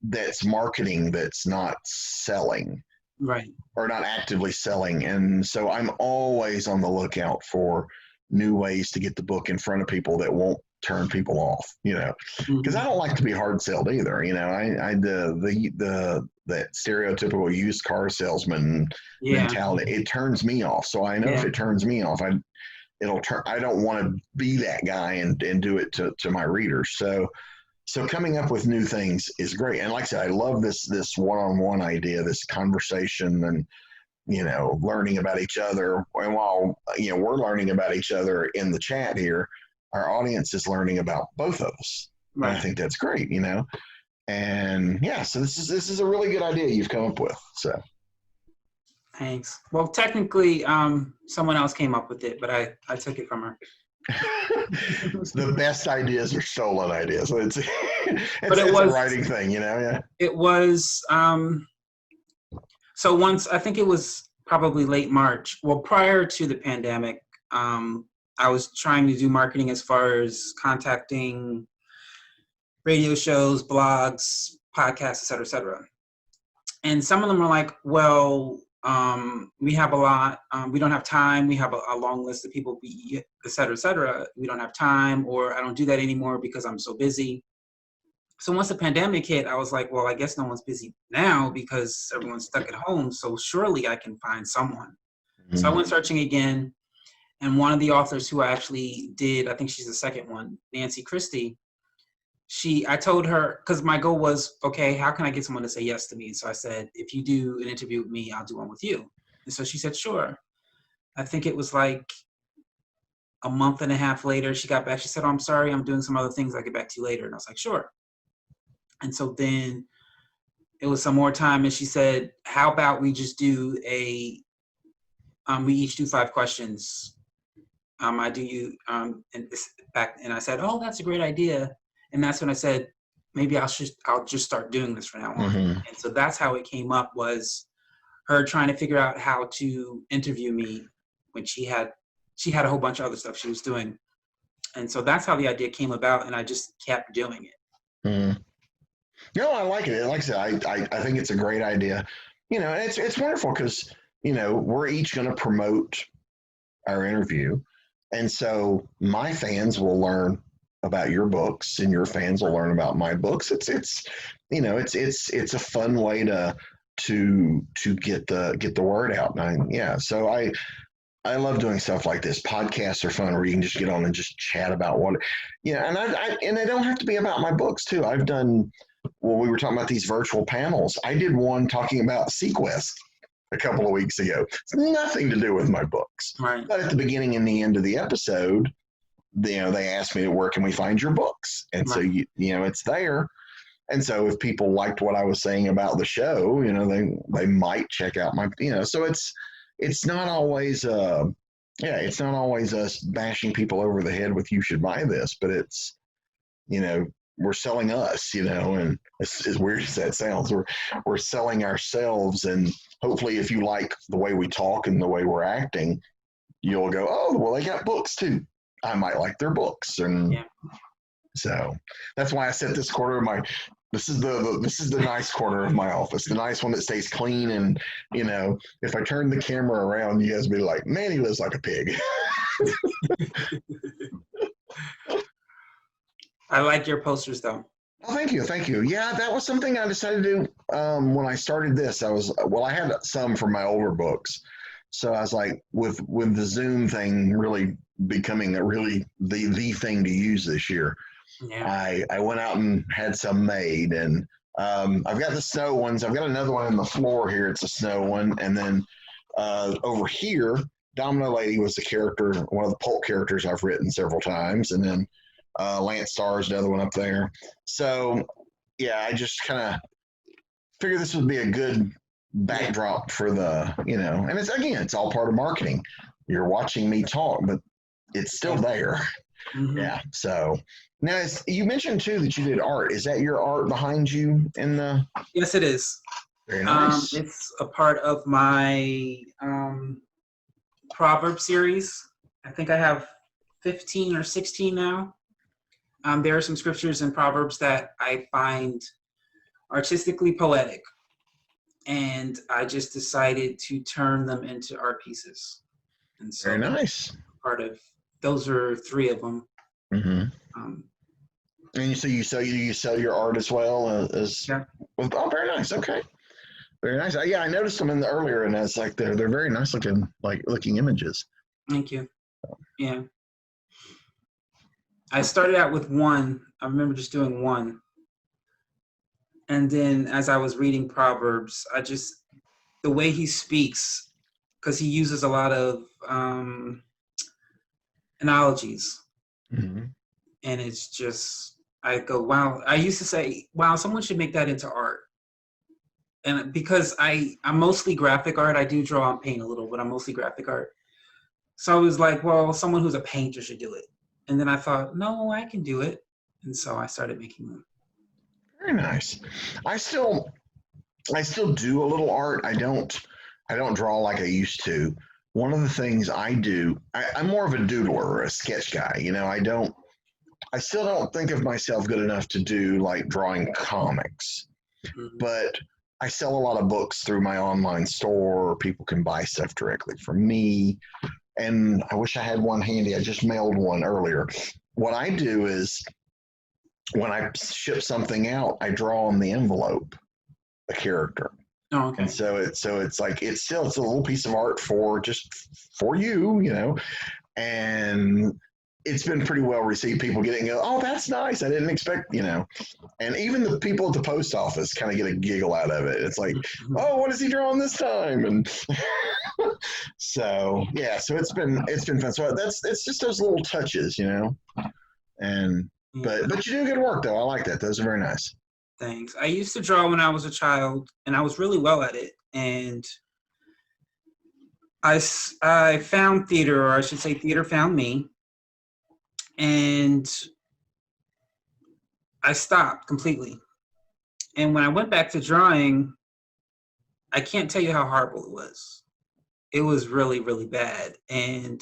that's marketing, that's not selling. Right. Or not actively selling. And so I'm always on the lookout for new ways to get the book in front of people that won't turn people off, because I don't like to be hard sold either. That stereotypical used car salesman mentality, it turns me off. So I know if it turns me off, I don't want to be that guy and do it to my readers. So coming up with new things is great. And like I said, I love this one-on-one idea, this conversation, and, learning about each other. And while, we're learning about each other in the chat here, our audience is learning about both of us. Right. And I think that's great, And so this is a really good idea you've come up with. So thanks. Well, technically, someone else came up with it, but I took it from her. The best ideas are stolen ideas. It's a writing thing, It was so once, I think it was probably late March. Well, prior to the pandemic, I was trying to do marketing as far as contacting radio shows, blogs, podcasts, et cetera, et cetera. And some of them are like, well, we have a lot, we don't have time, we have a long list of people, et cetera, et cetera. We don't have time, or I don't do that anymore because I'm so busy. So once the pandemic hit, I was like, well, I guess no one's busy now because everyone's stuck at home. So surely I can find someone. Mm-hmm. So I went searching again. And one of the authors who I actually did, I think she's the second one, Nancy Christie, I told her, because my goal was, okay, how can I get someone to say yes to me? So I said, if you do an interview with me, I'll do one with you. And so she said, sure. I think it was like a month and a half later, she got back. She said, oh, I'm sorry, I'm doing some other things. I'll get back to you later. And I was like, sure. And so then it was some more time. And she said, how about we just do we each do 5 questions. And I said, oh, that's a great idea. And that's when I said, maybe I'll just start doing this from now on. Mm-hmm. And so that's how it came up, was her trying to figure out how to interview me when she had a whole bunch of other stuff she was doing. And so that's how the idea came about, and I just kept doing it. Mm-hmm. No, I like it. Like I said, I think it's a great idea. It's wonderful because, we're each going to promote our interview. And so my fans will learn about your books, and your fans will learn about my books. It's a fun way to get the word out. So I love doing stuff like this. Podcasts are fun where you can just get on and just chat about what, and they don't have to be about my books too. I've done, well, we were talking about these virtual panels. I did one talking about Sequest a couple of weeks ago. It's nothing to do with my books. Right. But at the beginning and the end of the episode, they asked me, where can we find your books? And so, it's there. And so if people liked what I was saying about the show, they might check out my, so it's not always, it's not always us bashing people over the head with, you should buy this, but it's, we're selling us, and as weird as that sounds, we're selling ourselves. And hopefully if you like the way we talk and the way we're acting, you'll go, oh, well, they got books too. I might like their books. And so that's why I set this corner of this is the nice corner of my office, the nice one that stays clean. And, if I turn the camera around, you guys will be like, man, he lives like a pig. I like your posters though. Oh, thank you. Yeah, that was something I decided to do when I started this. I had some from my older books. So I was like, with the Zoom thing really becoming the thing to use this year, I went out and had some made, and I've got the snow ones. I've got another one on the floor here. It's a snow one. And then over here, Domino Lady was the character, one of the pulp characters I've written several times. And then Lance Starr's another one up there. So, yeah, I just kind of figured this would be a good backdrop for the, and it's all part of marketing. You're watching me talk, but it's still there. Mm-hmm. Yeah. So now you mentioned too that you did art. Is that your art behind you in the? Yes, it is. Very nice. It's a part of my proverb series. I think I have 15 or 16 now. There are some scriptures and proverbs that I find artistically poetic, and I just decided to turn them into art pieces. And so very nice. Those are 3 of them. Mm-hmm. And so you sell your art as well as yeah. Oh, very nice. Okay, very nice. Yeah, I noticed them in the earlier, and it's like they're very nice looking images. Thank you. Yeah, I started out with 1. I remember just doing 1, and then as I was reading Proverbs, the way he speaks, because he uses a lot of analogies. Mm-hmm. And it's just, I go, wow. I used to say, wow, someone should make that into art. And because I'm mostly graphic art, I do draw and paint a little, but I'm mostly graphic art. So I was like, well, someone who's a painter should do it. And then I thought, no, I can do it. And so I started making them. Very nice. I still do a little art. I don't draw like I used to. One of the things I do, I'm more of a doodler or a sketch guy. I still don't think of myself good enough to do like drawing comics, mm-hmm. but I sell a lot of books through my online store. People can buy stuff directly from me. And I wish I had one handy. I just mailed one earlier. What I do is when I ship something out, I draw on the envelope a character. Oh, okay. And so it's like it's a little piece of art for you, and it's been pretty well received. People get it and go, oh, that's nice. I didn't expect, and even the people at the post office kind of get a giggle out of it. It's like, oh, what is he drawing this time? And so it's been fun. So it's just those little touches, and but you do good work though. I like that. Those are very nice. Thanks. I used to draw when I was a child, and I was really well at it. And I found theater, or I should say theater found me. And I stopped completely. And when I went back to drawing, I can't tell you how horrible it was. It was really, really bad. And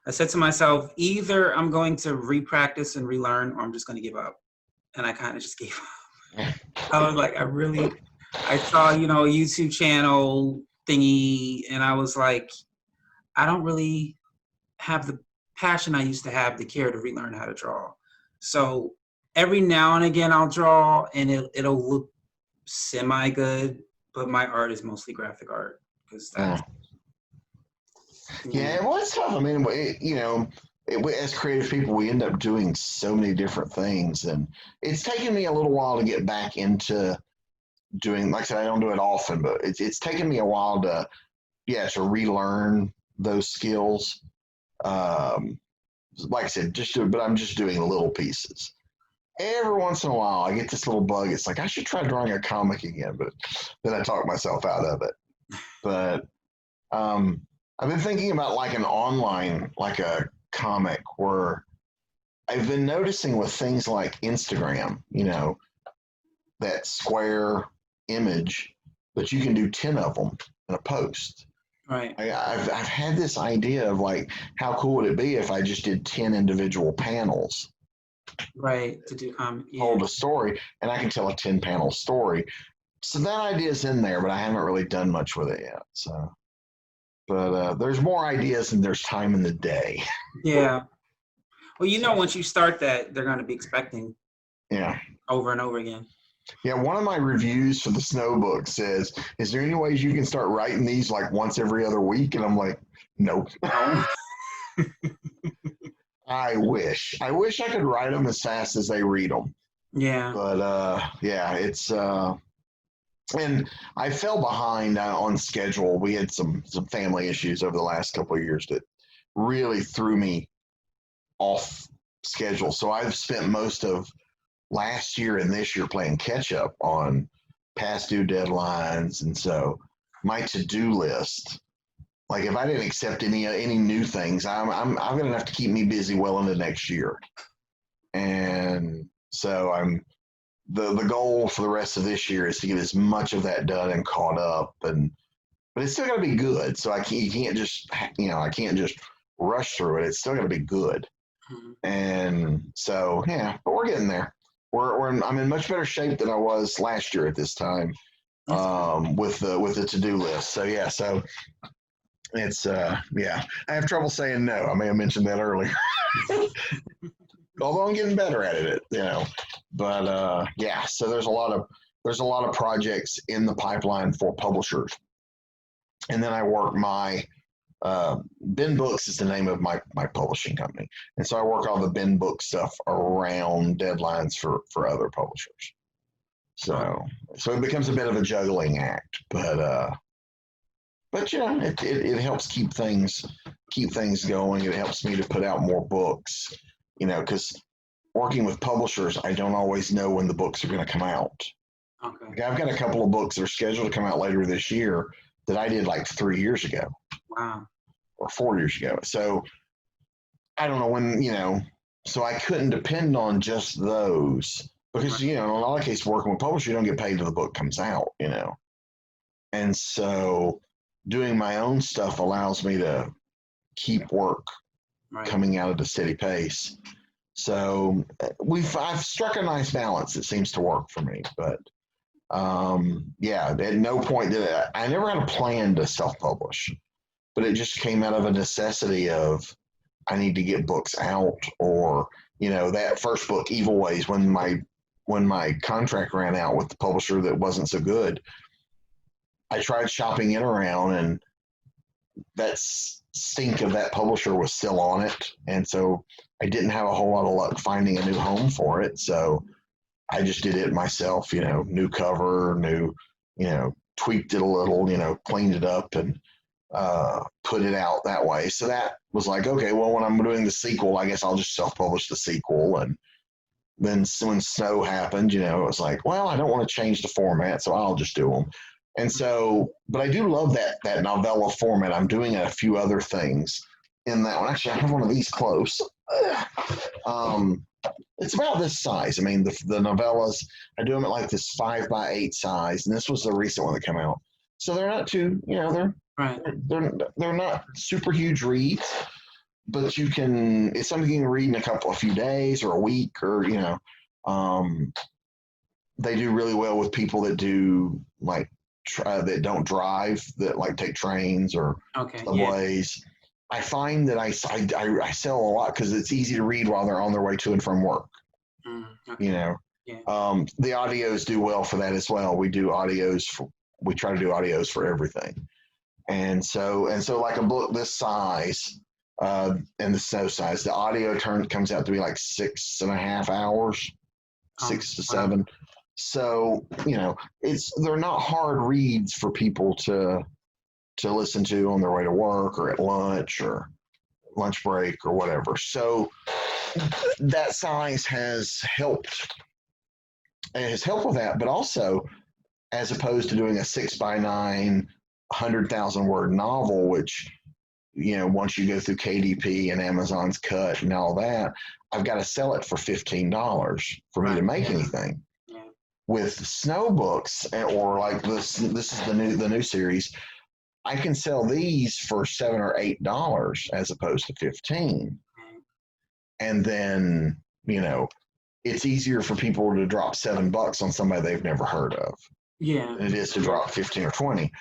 I said to myself, either I'm going to repractice and relearn, or I'm just going to give up. And I kind of just gave up. I was like, I saw, a YouTube channel thingy, and I was like, I don't really have the passion I used to have to care to relearn how to draw. So every now and again I'll draw, and it'll look semi-good, but my art is mostly graphic art. Yeah, well, it's tough. I mean, as creative people, we end up doing so many different things, and it's taken me a little while to get back into doing. Like I said, I don't do it often, but it's taken me a while to relearn those skills. Like I said, but I'm just doing little pieces. Every once in a while, I get this little bug. It's like I should try drawing a comic again, but then I talk myself out of it. But I've been thinking about like an online, like a comic, where I've been noticing with things like Instagram, that square image, but you can do 10 of them in a post. Right. I've had this idea of like, how cool would it be if I just did 10 individual panels? Right. To do hold a story, and I can tell a 10-panel story. So that idea's in there, but I haven't really done much with it yet. So. But there's more ideas and there's time in the day. Yeah. Well, once you start that, they're going to be expecting over and over again. Yeah, one of my reviews for the Snow book says, is there any ways you can start writing these like once every other week? And I'm like, nope. I wish I could write them as fast as they read them. Yeah. But yeah, it's and I fell behind on schedule. We had some family issues over the last couple of years that really threw me off schedule. So I've spent most of last year and this year playing catch up on past due deadlines, and so my to do list. Like if I didn't accept any new things, I'm got enough to keep me busy well into next year. And so I'm the goal for the rest of this year is to get as much of that done and caught up, and but it's still got to be good. So you can't just I can't just rush through it. It's still got to be good. Mhm. And so yeah, but we're getting there. I'm in much better shape than I was last year at this time with the to do list. So yeah, so it's yeah, I have trouble saying no. I may have mentioned that earlier. Although I'm getting better at it, But yeah, so there's a lot of projects in the pipeline for publishers, and then I work my Ben Books is the name of my publishing company, and so I work all the Ben Book stuff around deadlines for other publishers. So it becomes a bit of a juggling act, but it helps keep things going. It helps me to put out more books, because working with publishers, I don't always know when the books are going to come out. Okay. Like I've got a couple of books that are scheduled to come out later this year that I did like 3 years ago. Wow. Or 4 years ago. So I don't know when, so I couldn't depend on just those because, Right. in a lot of cases, working with publishers, you don't get paid till the book comes out, And so doing my own stuff allows me to keep work coming out at a steady pace. So I've struck a nice balance. It seems to work for me, but yeah, at no point did I never had a plan to self-publish, but it just came out of a necessity of I need to get books out, or that first book, Evil Ways, when my contract ran out with the publisher that wasn't so good, I tried shopping it around, and that stink of that publisher was still on it, and so I didn't have a whole lot of luck finding a new home for it. So I just did it myself, new cover, tweaked it a little, cleaned it up, and put it out that way. So that was like, okay, well, when I'm doing the sequel, I guess I'll just self-publish the sequel. And then when Snow happened, it was like, well, I don't want to change the format, so I'll just do them. And so, but I do love that novella format. I'm doing a few other things in that one. Actually, I have one of these close. It's about this size. I mean, the novellas, I do them at like this 5x8 size, and this was the recent one that came out. So they're not too, they're not super huge reads, but it's something you can read in a few days or a week, or they do really well with people that do that don't drive, that like take trains or subways. Yeah. I find that I sell a lot because it's easy to read while they're on their way to and from work. Okay. Yeah. The audios do well for that as well. We try to do audios for everything. And so like a book this size, and the Snow size, the audio comes out to be like 6.5 hours, 6 to 7. So, they're not hard reads for people to listen to on their way to work or at lunch or lunch break or whatever. So that size has helped. It has helped with that, but also as opposed to doing a 6x9, 100,000 word novel, which, once you go through KDP and Amazon's cut and all that, I've got to sell it for $15 for me to make anything. Yeah. With Snow books, or like this is the new series, I can sell these for $7 or $8 as opposed to 15. And then, it's easier for people to drop $7 on somebody they've never heard of. Yeah. Than it is to drop 15 or 20.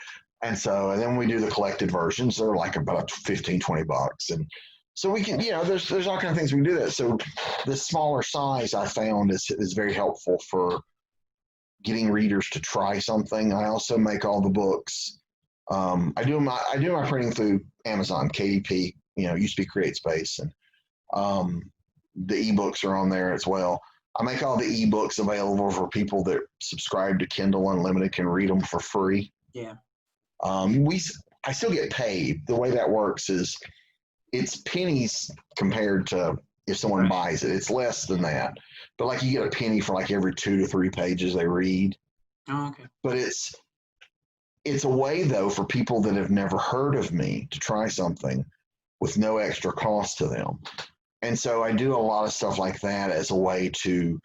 And then we do the collected versions. They're like about $15-20. And so we can, there's all kinds of things we can do that. So the smaller size I found is very helpful for getting readers to try something. I also make all the books. I do my printing through Amazon, KDP, used to be CreateSpace, and the ebooks are on there as well. I make all the ebooks available for people that subscribe to Kindle Unlimited can read them for free. Yeah. I still get paid. The way that works is it's pennies compared to if someone buys it. It's less than that. But like you get a penny for like every 2 to 3 pages they read. Oh, okay. But it's a way though for people that have never heard of me to try something with no extra cost to them. And so I do a lot of stuff like that as a way to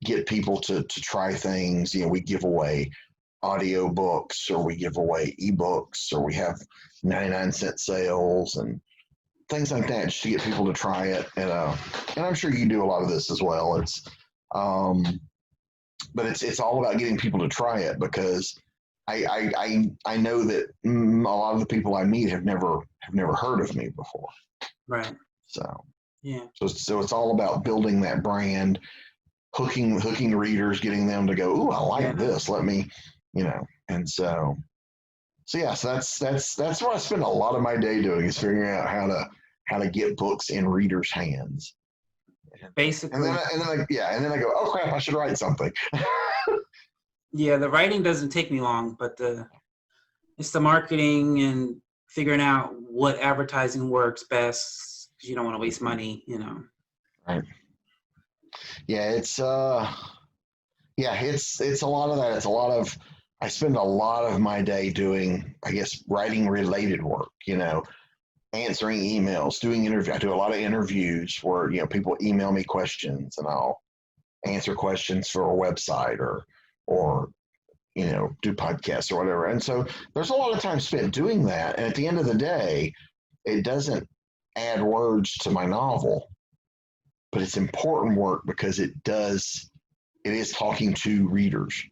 get people to try things. You know, we give away audio books, or we give away ebooks, or we have 99-cent sales and things like that, just to get people to try it. And I'm sure you do a lot of this as well. But it's all about getting people to try it, because I know that a lot of the people I meet have never heard of me before. Right. So yeah. So it's all about building that brand, hooking readers, getting them to go, ooh, I like this. Let me, and so yeah. So that's what I spend a lot of my day doing, is figuring out how to get books in readers' hands. Basically. And then I go, oh crap, I should write something. Yeah, the writing doesn't take me long, but it's the marketing and figuring out what advertising works best, because you don't want to waste money, Right. Yeah, it's a lot of that. It's a lot of, I spend a lot of my day doing, I guess, writing related work, answering emails, doing interviews. I do a lot of interviews where, people email me questions and I'll answer questions for a website or do podcasts or whatever. And so there's a lot of time spent doing that. And at the end of the day, it doesn't add words to my novel, but it's important work because it is talking to readers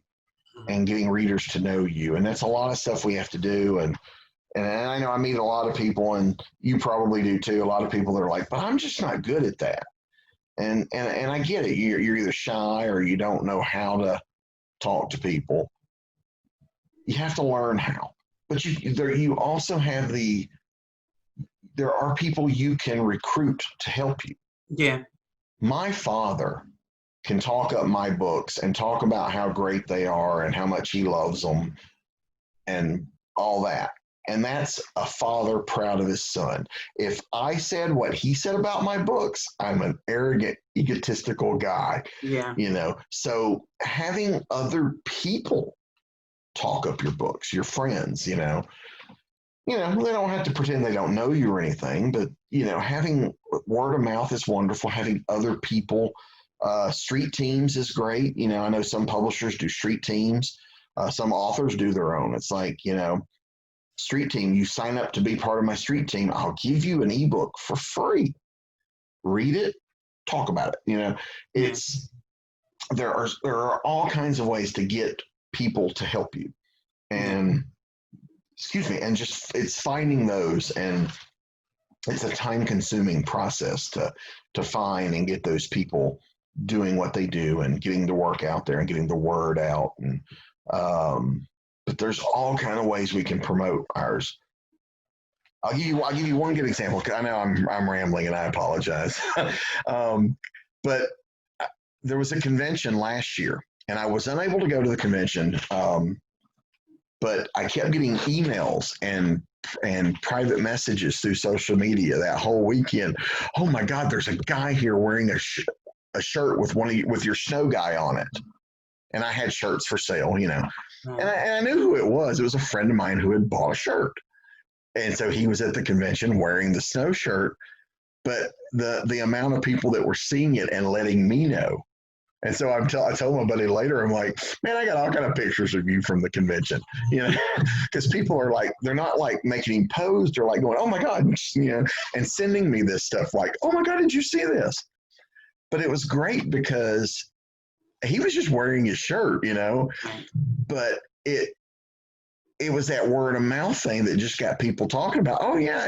and getting readers to know you. And that's a lot of stuff we have to do. And I know I meet a lot of people, and you probably do too. A lot of people that are like, but I'm just not good at that. And I get it. You're either shy or you don't know how to talk to people. You have to learn how. But you also have there are people you can recruit to help you. Yeah. My father can talk up my books and talk about how great they are and how much he loves them and all that. And that's a father proud of his son. If I said what he said about my books, I'm an arrogant, egotistical guy. Yeah. So having other people talk up your books, your friends, they don't have to pretend they don't know you or anything, but, having word of mouth is wonderful. Having other people, street teams is great. I know some publishers do street teams. Some authors do their own. It's like, street team, you sign up to be part of my street team, I'll give you an ebook for free. Read it, talk about it. There are all kinds of ways to get people to help you. And and just it's finding those, and it's a time-consuming process to find and get those people doing what they do and getting the work out there and getting the word out. And but there's all kind of ways we can promote ours. I'll give you one good example. I know I'm rambling and I apologize. But there was a convention last year and I was unable to go to the convention. But I kept getting emails and private messages through social media that whole weekend. Oh my God, there's a guy here wearing a shirt with your snow guy on it. And I had shirts for sale, And I knew who it was. It was a friend of mine who had bought a shirt. And so he was at the convention wearing the snow shirt. But the amount of people that were seeing it and letting me know. And so I told my buddy later, I'm like, man, I got all kind of pictures of you from the convention, because people are like, they're not like making him pose. They're like going, oh my God, and sending me this stuff like, oh my God, did you see this? But it was great because he was just wearing his shirt, but it was that word of mouth thing that just got people talking about, oh yeah,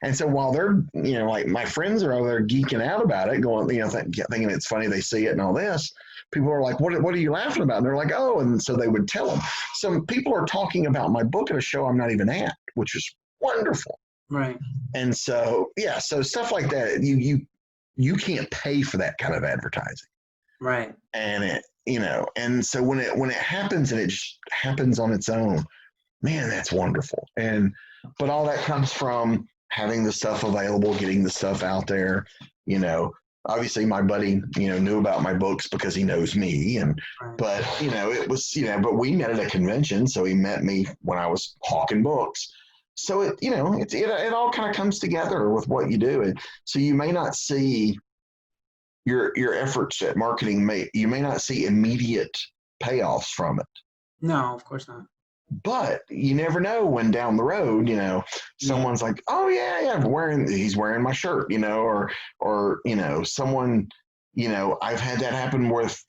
and so while they're, like my friends are over there geeking out about it, going, thinking it's funny they see it and all this, people are like, what are you laughing about? And they're like, oh, and so they would tell them. Some people are talking about my book at a show I'm not even at, which is wonderful. Right. And so, yeah, so stuff like that, you can't pay for that kind of advertising. Right. And and so when it happens and it just happens on its own, man, that's wonderful. But all that comes from having the stuff available, getting the stuff out there. Obviously my buddy, knew about my books because he knows me, Right. but it was, but we met at a convention, so he met me when I was hawking books. So it all kind of comes together with what you do, and so you may not see your efforts at marketing you may not see immediate payoffs from it, No, of course not. but you never know when down the road, someone's like, oh yeah, he's wearing my shirt, or someone, I've had that happen with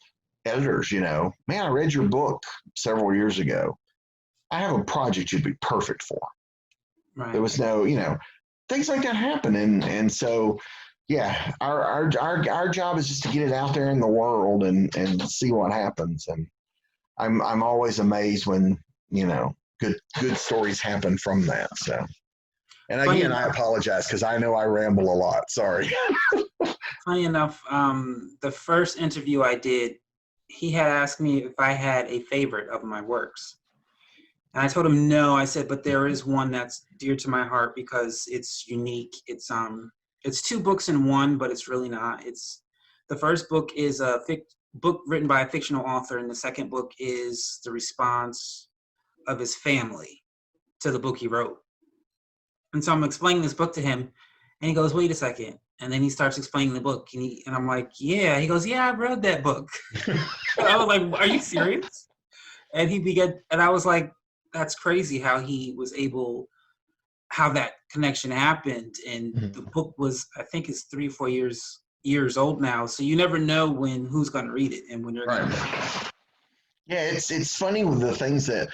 editors, man, I read your book several years ago. I have a project you'd be perfect for. Right. There was no, things like that happen. And so, yeah, our job is just to get it out there in the world and see what happens. And I'm always amazed when, good stories happen from that. So, and again, I apologize because I know I ramble a lot. Sorry. Funny enough, the first interview I did, he had asked me if I had a favorite of my works. And I told him no. I said, but there is one that's dear to my heart because it's unique. It's 2 books in one, but it's really not. The first book is a book written by a fictional author, and the second book is the response of his family to the book he wrote. And so I'm explaining this book to him, and he goes, wait a second. And then he starts explaining the book, and I'm like, yeah. He goes, yeah, I read that book. And I was like, are you serious? And and I was like, that's crazy how he was able, how that connection happened. And the book was, I think it's 3 or 4 years old now. So you never know who's going to read it and when you're going to. Yeah, it's funny with the things that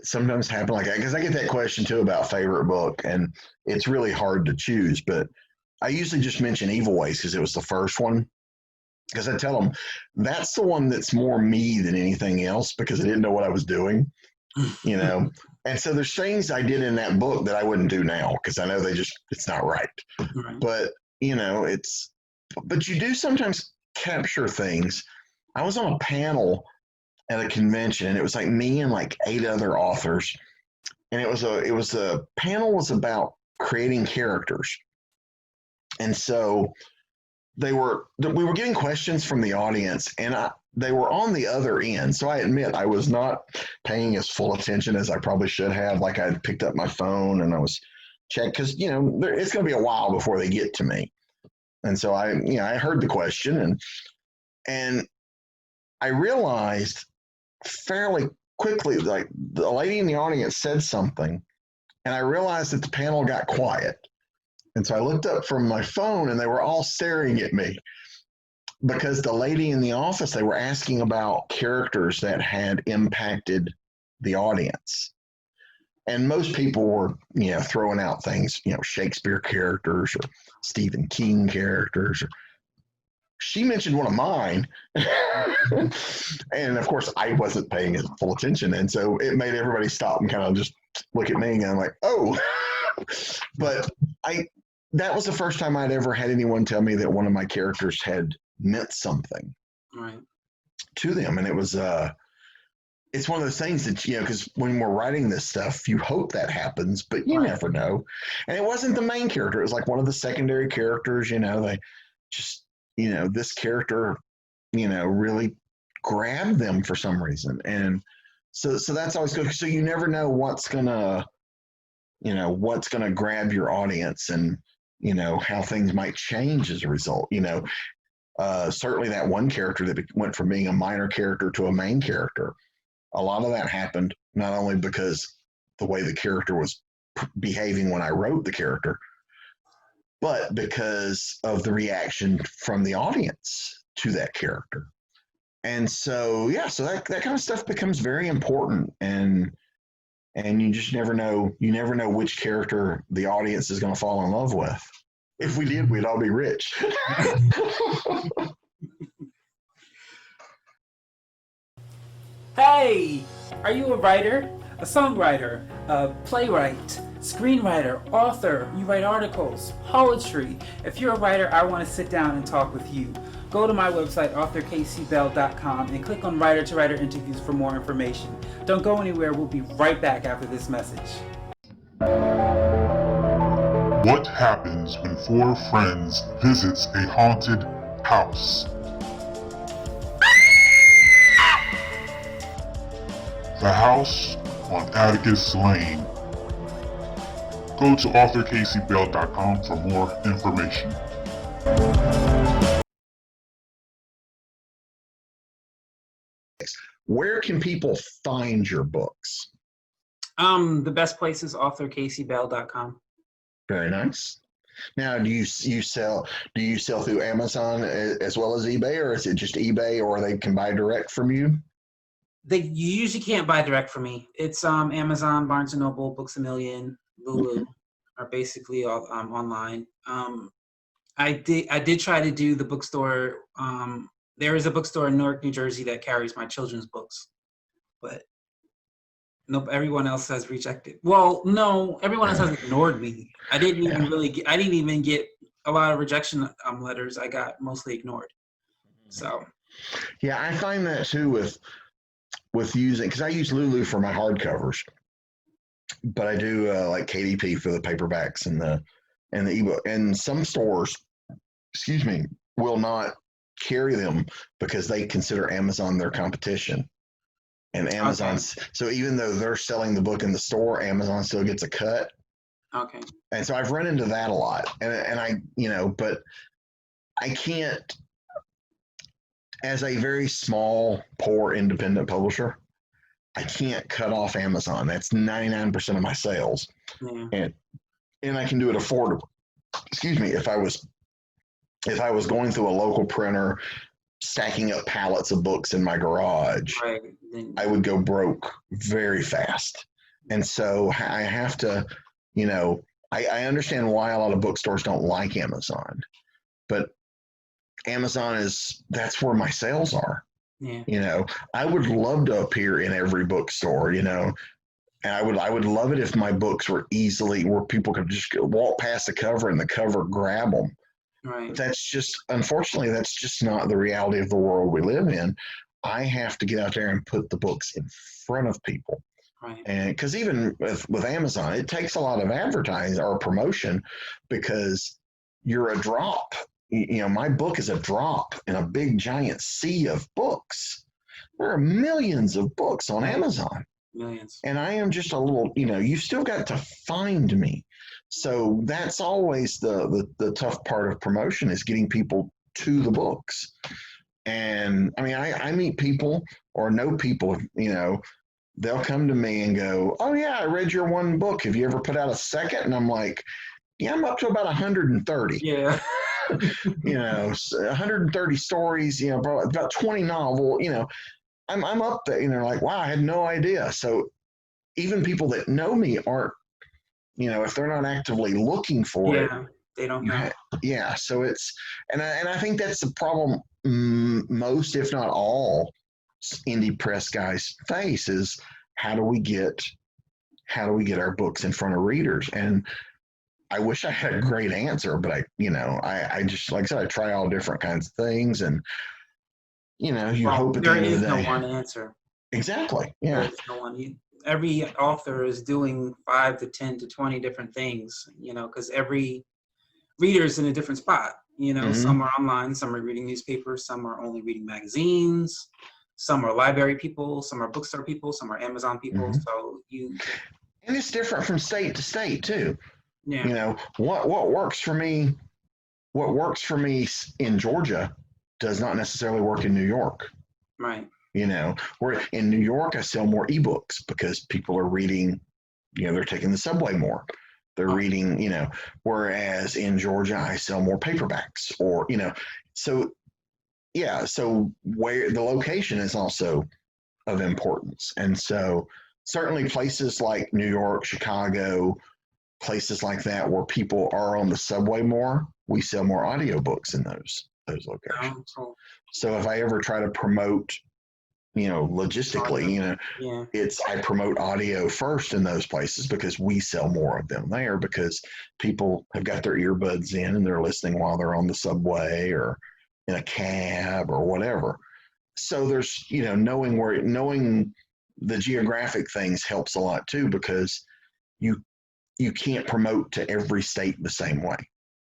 sometimes happen like that, because I get that question too about favorite book, and it's really hard to choose. But I usually just mention Evil Ways because it was the first one. Because I tell them that's the one that's more me than anything else, because I didn't know what I was doing, And so there's things I did in that book that I wouldn't do now because I know it's not right. Right. But but you do sometimes capture things. I was on a panel at a convention, and it was like me and like 8 other authors, and it was a panel was about creating characters, and so we were getting questions from the audience, and they were on the other end. So I admit I was not paying as full attention as I probably should have. Like I picked up my phone and I was checking because it's going to be a while before they get to me, and so I heard the question and I realized fairly quickly, like the lady in the audience said something, and I realized that the panel got quiet. And so I looked up from my phone, and they were all staring at me because the lady in the office, they were asking about characters that had impacted the audience. And most people were, throwing out things, Shakespeare characters or Stephen King characters. She mentioned one of mine. And of course, I wasn't paying full attention. And so it made everybody stop and kind of just look at me. And I'm like, oh. But that was the first time I'd ever had anyone tell me that one of my characters had meant something to them. And it was, it's one of those things that, because when we're writing this stuff, you hope that happens, but you never know. And it wasn't the main character. It was like one of the secondary characters, they just, this character, really grabbed them for some reason. And so that's always good. So you never know what's going to grab your audience and, how things might change as a result. Certainly that one character that went from being a minor character to a main character, a lot of that happened not only because the way the character was behaving when I wrote the character, but because of the reaction from the audience to that character. And so, so that kind of stuff becomes very important. And you just never know. You never know which character the audience is going to fall in love with. If we did, we'd all be rich. Hey, are you a writer, a songwriter, a playwright, screenwriter, author? You write articles, poetry. If you're a writer, I want to sit down and talk with you. go to my website, authorkcbell.com, and click on Writer to Writer interviews for more information. Don't go anywhere. We'll be right back after this message. What happens when four friends visits a haunted house? The House on Atticus Lane. Go to authorkcbell.com for more information. Where can people find your books? The best place is authorkcbell.com. Very nice. Now, do you sell through Amazon as well as eBay, or is it just eBay, or they can buy direct from you? You usually can't buy direct from me. It's Amazon, Barnes & Noble, Books A Million, Lulu are basically all online. I did try to do the bookstore. There is a bookstore in Newark, New Jersey that carries my children's books, but nope, everyone else has rejected. Well, no, everyone else has ignored me. I didn't even get a lot of rejection letters. I got mostly ignored. So yeah, I find that too with using, because I use Lulu for my hardcovers, but I do like KDP for the paperbacks and the ebook. And some stores, will not carry them because they consider Amazon their competition. And Amazon's so even though they're selling the book in the store, Amazon still gets a cut. Okay. And so I've run into that a lot, and I but I can't. As a very small, poor independent publisher, I can't cut off Amazon. That's 99% of my sales, and I can do it affordably. If I was going through a local printer, stacking up pallets of books in my garage, I would go broke very fast. And so I have to, I understand why a lot of bookstores don't like Amazon, but Amazon that's where my sales are. Yeah. I would love to appear in every bookstore, and I would love it if my books were where people could just walk past the cover and the cover grab them. Right. But unfortunately, that's just not the reality of the world we live in. I have to get out there and put the books in front of people. Right. And because even with Amazon, it takes a lot of advertising or promotion, because you're a drop. My book is a drop in a big giant sea of books. There are millions of books on Amazon. Millions. And I am just a little, you've still got to find me. So that's always the tough part of promotion, is getting people to the books. And I mean, I meet people or know people, they'll come to me and go, "Oh yeah, I read your one book. Have you ever put out a second?" And I'm like, "Yeah, I'm up to about 130. Yeah. 130 stories, about 20 novel, I'm up there, and they're like, wow, I had no idea. So even people that know me aren't, if they're not actively looking for it, they don't know. Yeah. So and I think that's the problem most, if not all, indie press guys face, is how do we get our books in front of readers? And I wish I had a great answer, but I just, like I said, I try all different kinds of things, and hope at the end of the day. There is no one answer. Exactly. Yeah. There's no one. Every author is doing 5 to 10 to 20 different things, because every reader is in a different spot. Some are online, some are reading newspapers, some are only reading magazines, some are library people, some are bookstore people, some are Amazon people. So and it's different from state to state too. Yeah. What works for me in Georgia does not necessarily work in New York. Right. Where in New York, I sell more ebooks because people are reading, they're taking the subway more. They're reading, whereas in Georgia, I sell more paperbacks, or, so yeah. So where the location is also of importance. And so certainly places like New York, Chicago, places like that where people are on the subway more, we sell more audiobooks in those locations. So if I ever try to promote, logistically, I promote audio first in those places, because we sell more of them there, because people have got their earbuds in and they're listening while they're on the subway, or in a cab or whatever. So there's, knowing the geographic things helps a lot too, because you can't promote to every state the same way,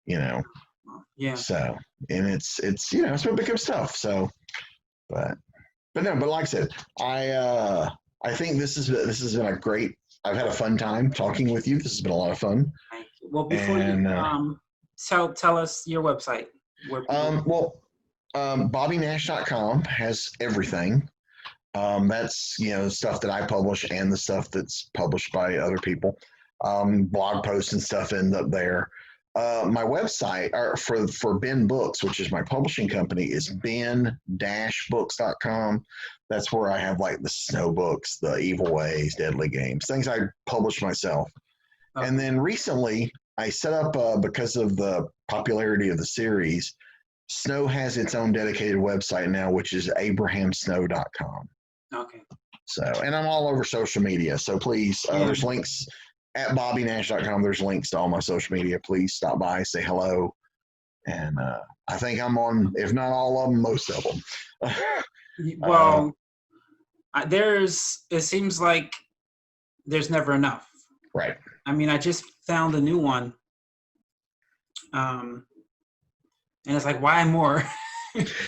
Yeah. So, and it's what becomes tough. So, but like I said, I think this has been a great. I've had a fun time talking with you. This has been a lot of fun. Thank you. Well, before you tell us your website. BobbyNash.com has everything. That's stuff that I publish and the stuff that's published by other people. Blog posts and stuff end up there. My website for Ben Books, which is my publishing company, is ben-books.com. That's where I have like the Snow books, the Evil Ways, Deadly Games, things I publish myself. Okay. And then recently I set up, because of the popularity of the series, Snow has its own dedicated website now, which is abrahamsnow.com. Okay. So, and I'm all over social media. So please, there's links at bobbynash.com. There's links to all my social media. Please stop by, say hello. And I think I'm on, if not all of them, most of them. Well, it seems like there's never enough. Right. I mean, I just found a new one. And it's like, why more?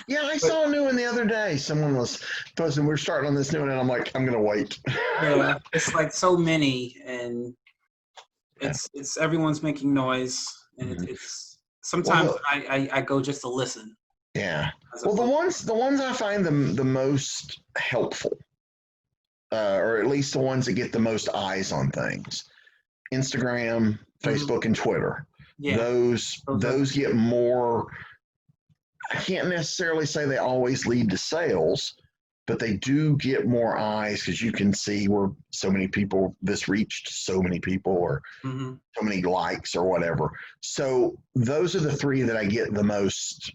Yeah, I saw a new one the other day. Someone was posting, we're starting on this new one, and I'm like, I'm going to wait. Yeah, it's like so many, and it's everyone's making noise, and it's sometimes I go just to listen. Yeah. Well, the ones I find the most helpful, or at least the ones that get the most eyes on things, Instagram, Facebook, and Twitter. Yeah. Those get more. I can't necessarily say they always lead to sales, but they do get more eyes because you can see where so many people, this reached so many people, or so many likes or whatever. So those are the three that I get the most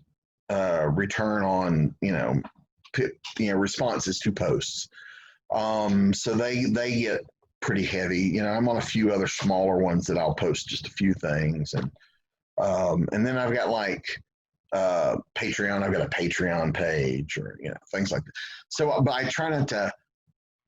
return on, responses to posts. So they get pretty heavy. I'm on a few other smaller ones that I'll post just a few things, and then I've got like Patreon. I've got a Patreon page, or things like that. So, but I try not to,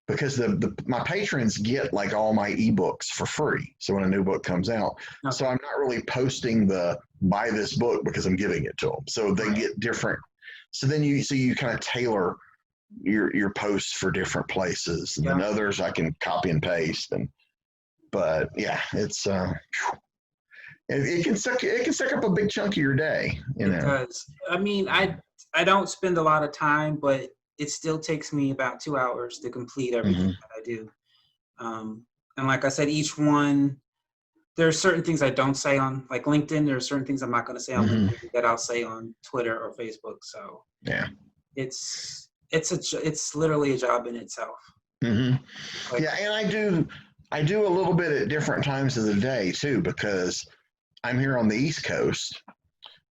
because my patrons get like all my ebooks for free. So when a new book comes out, so I'm not really posting the buy this book because I'm giving it to them. So they get different. So then you kind of tailor your posts for different places, and then others I can copy and paste. But yeah, it's it can suck up a big chunk of your day. It does. I mean, I don't spend a lot of time, but it still takes me about 2 hours to complete everything that I do. And like I said, each one, there are certain things I don't say on, like LinkedIn. There are certain things I'm not going to say on LinkedIn that I'll say on Twitter or Facebook. So yeah, it's literally a job in itself. Like, yeah, and I do a little bit at different times of the day too, because I'm here on the East Coast,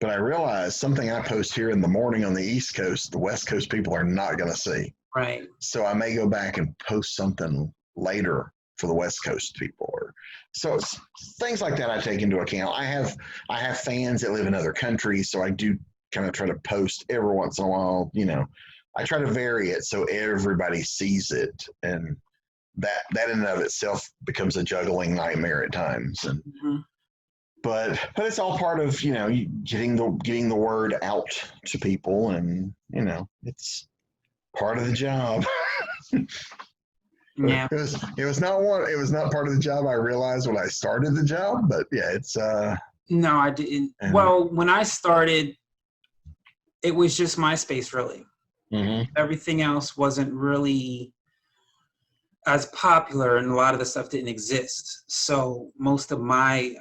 but I realize something I post here in the morning on the East Coast, the West Coast people are not going to see. Right. So I may go back and post something later for the West Coast people, so it's things like that I take into account. I have fans that live in other countries, so I do kind of try to post every once in a while. I try to vary it so everybody sees it, and that in and of itself becomes a juggling nightmare at times. And but it's all part of getting the word out to people, and it's part of the job. Yeah, it was not part of the job I realized when I started the job, but yeah, it's no, I didn't. Well, when I started, it was just MySpace, really. Everything else wasn't really as popular, and a lot of the stuff didn't exist. So most of my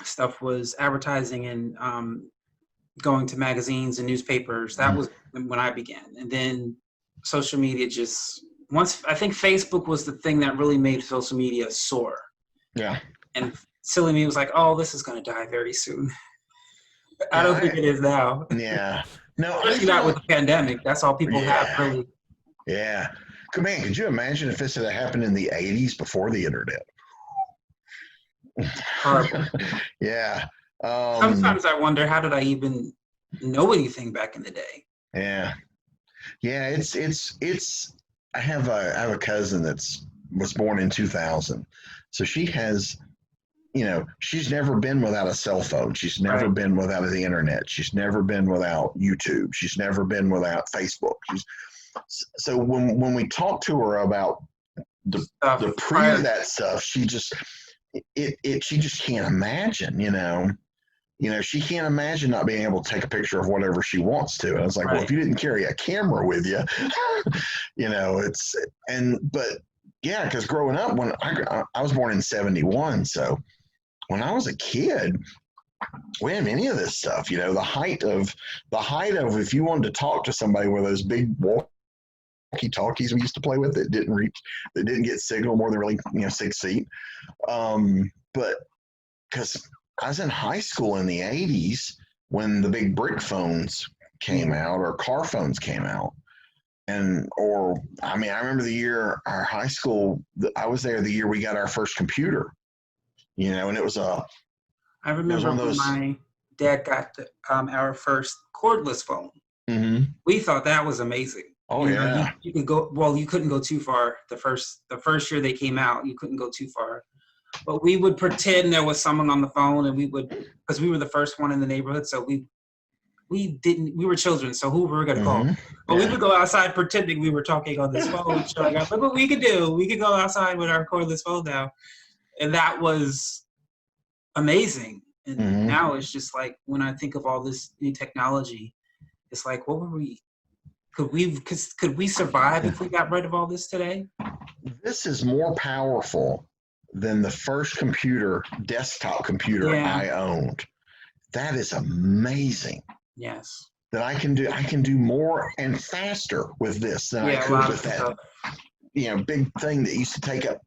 stuff was advertising and going to magazines and newspapers. That was when I began. And then social media I think Facebook was the thing that really made social media soar. Yeah. And silly me was like, oh, this is going to die very soon. I don't think it is now. Yeah. No, especially not with the pandemic. That's all people have, really. Yeah. Man, could you imagine if this had happened in the 80s before the internet? Horrible. Yeah. Sometimes I wonder, how did I even know anything back in the day. Yeah. Yeah, I have a cousin was born in 2000. So she has, she's never been without a cell phone. She's never Right. been without the internet. She's never been without YouTube. She's never been without Facebook. So when we talk to her about the Stuff the prior. pre that stuff, she just she just can't imagine, she can't imagine not being able to take a picture of whatever she wants to. And I was like, well, if Right. you didn't carry a camera with you, but yeah, because growing up, when I was born in 71, so when I was a kid, we didn't have any of this stuff. The height of if you wanted to talk to somebody with those big walkie-talkies we used to play with that didn't get signal more than really 6 feet. But because I was in high school in the 80s when the big brick phones came out or car phones came out. I remember the year our high school, I was there the year we got our first computer, and it was I remember when my dad got our first cordless phone. Mm-hmm. We thought that was amazing. Oh, yeah. You could go, well, you couldn't go too far. The first year they came out, you couldn't go too far. But we would pretend there was someone on the phone, and because we were the first one in the neighborhood, so we were children, so who were we going to call? But we would go outside pretending we were talking on this phone, showing up, look what we could do. We could go outside with our cordless phone now. And that was amazing. And now it's just like, when I think of all this new technology, it's like, what were we? Could we survive if we got rid of all this today? This is more powerful than the first desktop computer I owned. That is amazing. Yes. That I can do more and faster with this than I could with that big thing that used to take up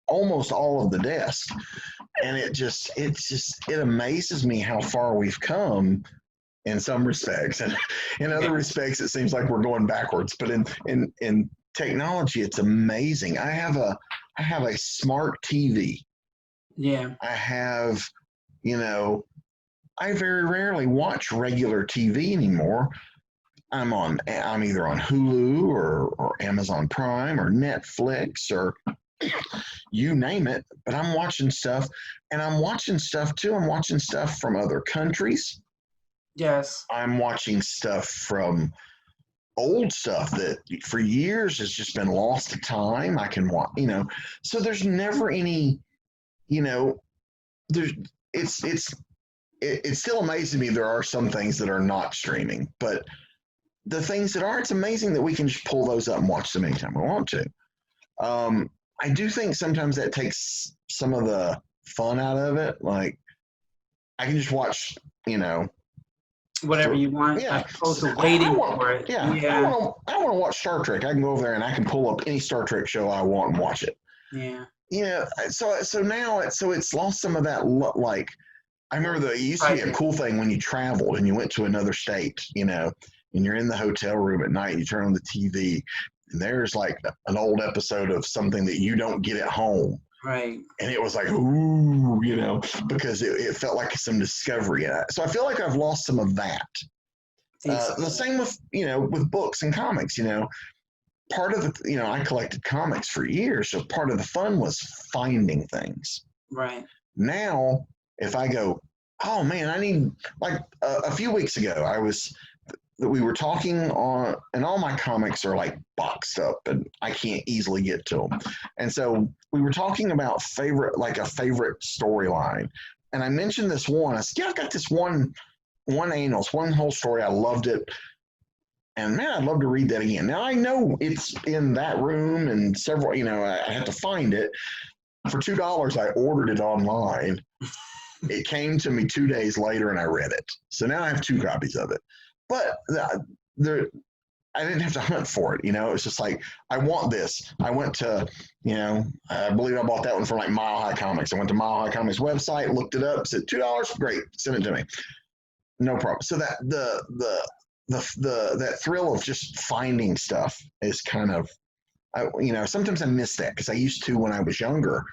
almost all of the desk. And it amazes me how far we've come in some respects. And in other respects, it seems like we're going backwards. But in technology, it's amazing. I have a smart TV. Yeah. I have, I very rarely watch regular TV anymore. I'm either on Hulu or Amazon Prime or Netflix or you name it, but I'm watching stuff, and I'm watching stuff too. I'm watching stuff from other countries. Yes. I'm watching stuff from old stuff that for years has just been lost to time. I can watch, so there's never any, it still amazes me there are some things that are not streaming, but the things that are, it's amazing that we can just pull those up and watch them anytime we want to. I do think sometimes that takes some of the fun out of it. Like, I can just watch, whatever you want, as opposed to waiting for it. Yeah. I want to watch Star Trek. I can go over there and I can pull up any Star Trek show I want and watch it. Yeah. So now it's lost some of that, like, I remember it used to be a cool thing when you traveled and you went to another state, and you're in the hotel room at night, you turn on the TV, and there's like an old episode of something that you don't get at home. Right. And it was like, ooh, because it felt like some discovery. So I feel like I've lost some of that. The same with, with books and comics, part of the, I collected comics for years. So part of the fun was finding things. Right. Now, if I go, oh man, I need, like a few weeks ago, we were talking on, and all my comics are like boxed up and I can't easily get to them. And so we were talking about a favorite storyline. And I mentioned this one. I said, I've got this one whole story. I loved it. And man, I'd love to read that again. Now I know it's in that room and several, I had to find it. For $2, I ordered it online. It came to me 2 days later and I read it. So now I have 2 copies of it. But I didn't have to hunt for it. It's just like, I want this. I went to, I believe I bought that one from like Mile High Comics. I went to Mile High Comics website, looked it up, said $2, great, send it to me. No problem. So that that thrill of just finding stuff is kind of, sometimes I miss that because I used to when I was younger,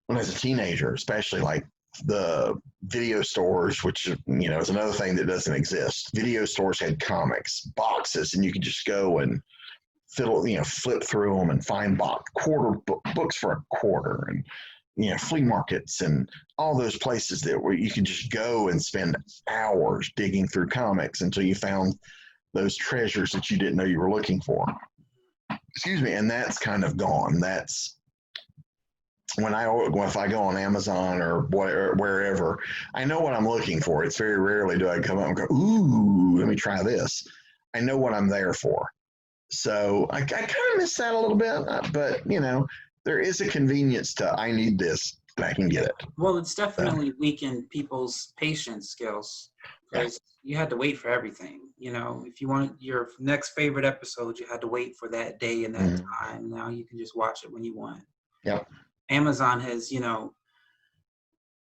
when I was a teenager, especially like the video stores, which is another thing that doesn't exist. Video stores had comics boxes, and you could just go and flip through them and find books for a quarter, and flea markets and all those places where you could just go and spend hours digging through comics until you found those treasures that you didn't know you were looking for. Excuse me. And that's kind of gone. That's if I go on Amazon or wherever, I know what I'm looking for. It's very rarely do I come up and go, ooh, let me try this. I know what I'm there for. So I kind of miss that a little bit, but there is a convenience to, I need this, and I can get it. Well, it's definitely weakened people's patience skills, because you had to wait for everything. If you wanted your next favorite episode, you had to wait for that day and that time. Now you can just watch it when you want. Yep. Amazon has,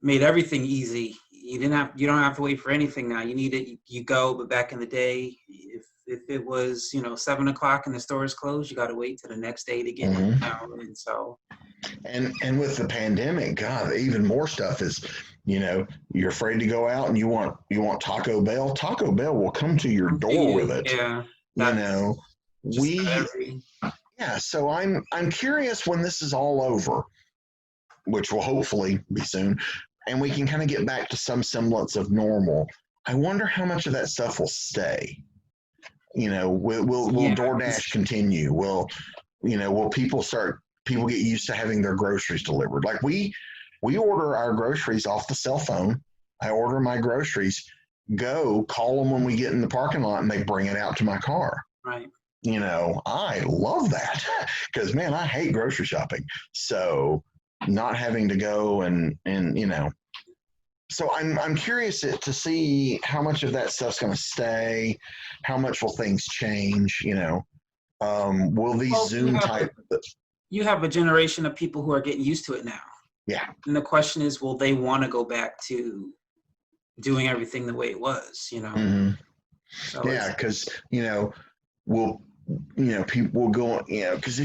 made everything easy. You don't have to wait for anything now. You need it, you go. But back in the day, if it was 7:00 and the store is closed, you got to wait till the next day to get it. And so, and with the pandemic, God, even more stuff is, you're afraid to go out and you want Taco Bell. Taco Bell will come to your door with it. Yeah. So I'm curious when this is all over, which will hopefully be soon, and we can kind of get back to some semblance of normal. I wonder how much of that stuff will stay. Will DoorDash continue? Will people get used to having their groceries delivered? Like we order our groceries off the cell phone. I order my groceries, call them when we get in the parking lot, and they bring it out to my car. Right. I love that because, man, I hate grocery shopping. So not having to go and so I'm curious to see how much of that stuff's going to stay. How much will things change? Will these Zoom type? You have a generation of people who are getting used to it now. Yeah. And the question is, will they want to go back to doing everything the way it was? Mm-hmm. So because people will go, because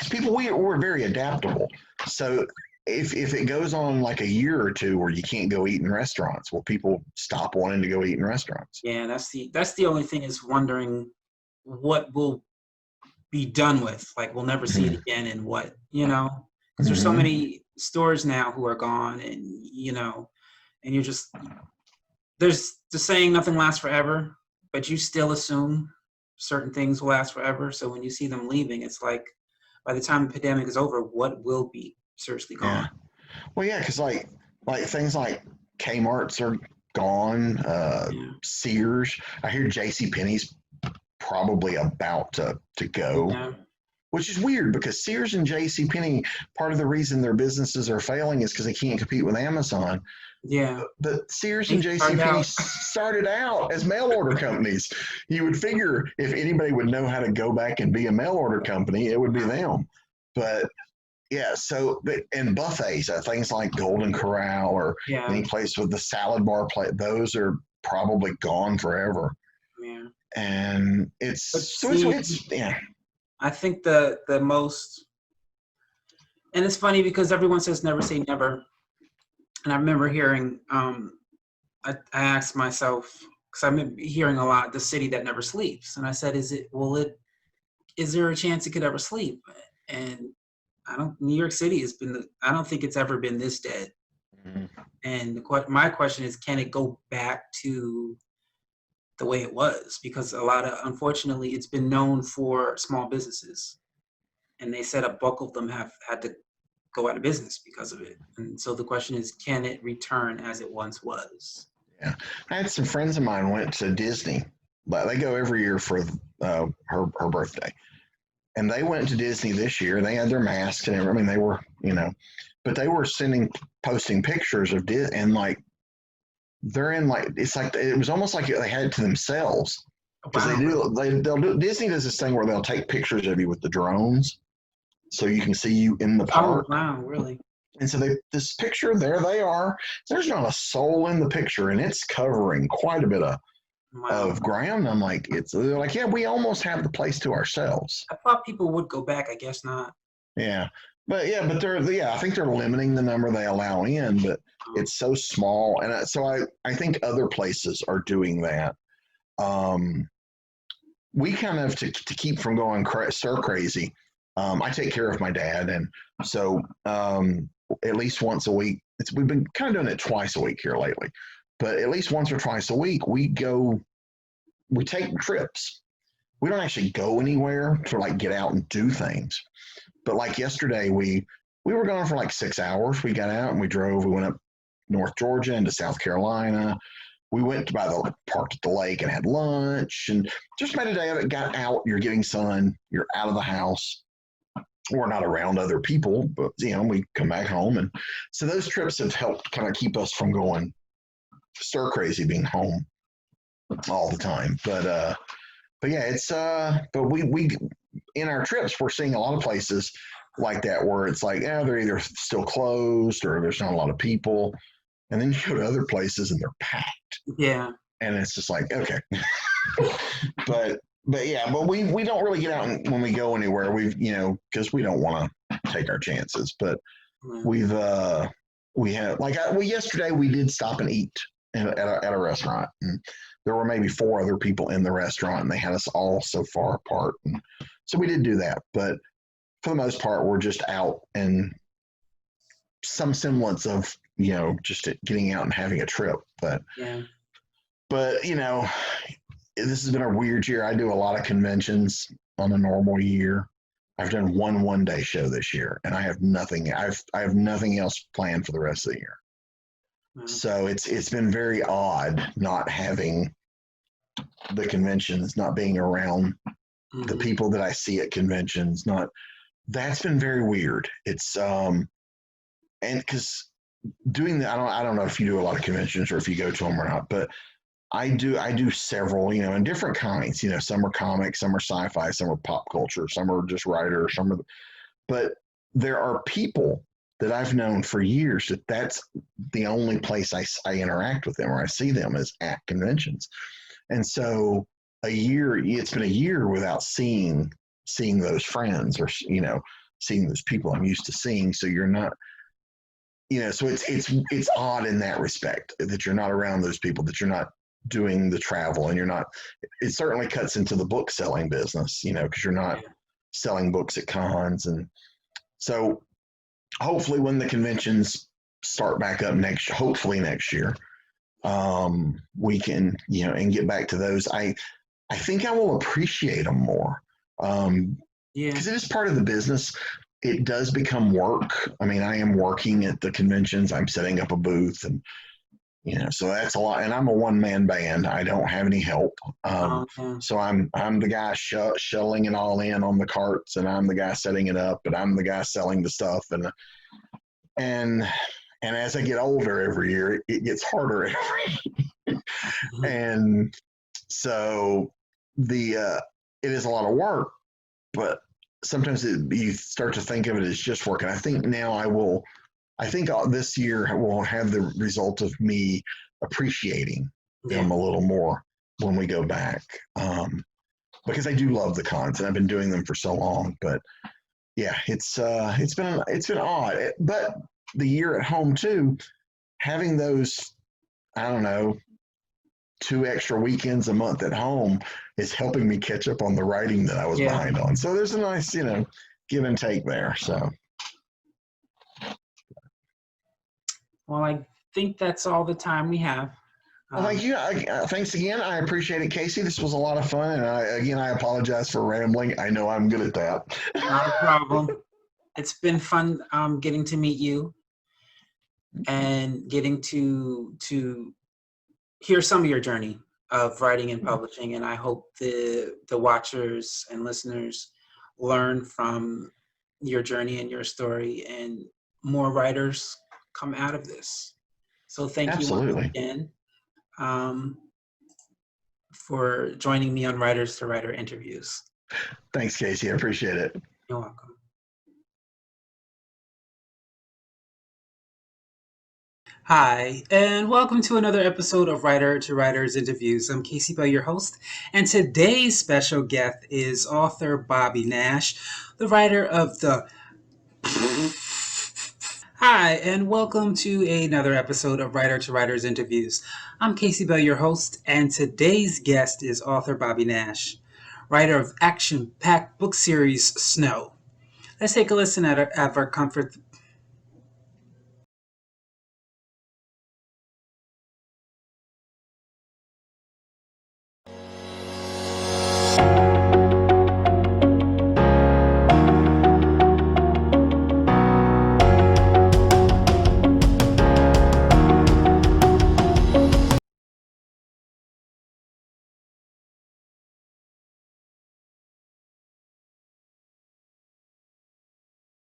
people, we're very adaptable. So if it goes on like a year or two where you can't go eat in restaurants, will people stop wanting to go eat in restaurants? Yeah, that's the only thing, is wondering what will be done with. Like, we'll never see it again, and what, because there's so many stores now who are gone, and and you're just, there's the saying, nothing lasts forever, but you still assume certain things will last forever. So when you see them leaving, it's like, by the time the pandemic is over, what will be seriously gone? Yeah. Well, yeah, because like things like Kmart's are gone. Sears. I hear JCPenney's probably about to go, which is weird because Sears and JCPenney, part of the reason their businesses are failing is because they can't compete with Amazon. Yeah. But Sears and JCPenney started out as mail order companies. You would figure if anybody would know how to go back and be a mail order company, it would be them. But and buffets, things like Golden Corral or any place with the salad bar plate, those are probably gone forever. Yeah. And it's I think the most, and it's funny because everyone says never say never. And I remember hearing, I asked myself, because I've been hearing a lot, the city that never sleeps. And I said, is there a chance it could ever sleep? And New York City I don't think it's ever been this dead. Mm-hmm. And my question is, can it go back to the way it was? Because unfortunately, it's been known for small businesses. And they said a bulk of them have had to go out of business because of it. And so the question is, can it return as it once was? Yeah. I had some friends of mine went to Disney, but they go every year for her birthday. And they went to Disney this year. They had their masks and everything. They were, but they were posting pictures of Disney, and they're in it was almost like they had it to themselves. Because they'll do, Disney does this thing where they'll take pictures of you with the drones, so you can see you in the park. Oh, wow, really? And so this picture, there they are. There's not a soul in the picture, and it's covering quite a bit of ground. I'm like, they're like, yeah, we almost have the place to ourselves. I thought people would go back. I guess not. Yeah. But yeah, I think they're limiting the number they allow in, but it's so small, and so I think other places are doing that. Um, we kind of to keep from going stir crazy. I take care of my dad, and so at least once a week. We've been kind of doing it twice a week here lately, but at least once or twice a week we take trips. We don't actually go anywhere to like get out and do things. But like yesterday, we were gone for like 6 hours. We got out and we drove. We went up North Georgia into South Carolina. We went by the parked at the lake and had lunch and just made a day of it. Got out. You're getting sun. You're out of the house. We're not around other people, but we come back home, and so those trips have helped kind of keep us from going stir crazy, being home all the time. But yeah, it's but we in our trips we're seeing a lot of places like that where it's like, yeah, they're either still closed or there's not a lot of people, and then you go to other places and they're packed. Yeah, and it's just like, okay. but yeah, but we don't really get out when we go anywhere. We've because we don't want to take our chances. But we have yesterday we did stop and eat at a restaurant, and there were maybe 4 other people in the restaurant, and they had us all so far apart, and so we did do that. But for the most part, we're just out and some semblance of just getting out and having a trip. But this has been a weird year. I do a lot of conventions on a normal year. I've done one day show this year, and I have nothing. I have nothing else planned for the rest of the year. So it's been very odd not having the conventions, not being around the people that I see at conventions. That's been very weird. It's and because doing that, I don't know if you do a lot of conventions or if you go to them or not, but I do several, in different kinds. Some are comics, some are sci-fi, some are pop culture, some are just writers, but there are people that I've known for years that's the only place I interact with them or I see them is at conventions. And so it's been a year without seeing those friends or, seeing those people I'm used to seeing. So you're not, so it's odd in that respect that you're not around those people, that you're not doing the travel, and it certainly cuts into the book selling business, because you're not selling books at cons. And so hopefully when the conventions start back up hopefully next year, we can, and get back to those. I think I will appreciate them more. Because it is part of the business. It does become work. I mean, I am working at the conventions. I'm setting up a booth, and so that's a lot. And I'm a one-man band. I don't have any help. So I'm the guy shuttling it all in on the carts, and I'm the guy setting it up, and I'm the guy selling the stuff. And as I get older every year, it gets harder every year. And so it is a lot of work, but sometimes you start to think of it as just work. And I think now this year will have the result of me appreciating them a little more when we go back. Because I do love the cons, and I've been doing them for so long. But yeah, it's been odd. But the year at home too, having those, I don't know, 2 extra weekends a month at home is helping me catch up on the writing that I was behind on. So there's a nice, give and take there. So. Well, I think that's all the time we have. Well, thank you. Thanks again. I appreciate it, Casey. This was a lot of fun. And I apologize for rambling. I know I'm good at that. Not a problem. It's been fun getting to meet you and getting to hear some of your journey of writing and publishing. And I hope the watchers and listeners learn from your journey and your story, and more writers come out of this. So thank you once again for joining me on Writers to Writer interviews. Thanks, Casey. I appreciate it. You're welcome. Hi, and welcome to another episode of Writer to Writers interviews. I'm Casey Bell, your host, and today's special guest is author Bobby Nash, the writer of the Hi, and welcome to another episode of Writer to Writer's Interviews. I'm Casey Bell, your host, and today's guest is author Bobby Nash, writer of action-packed book series Snow. Let's take a listen at our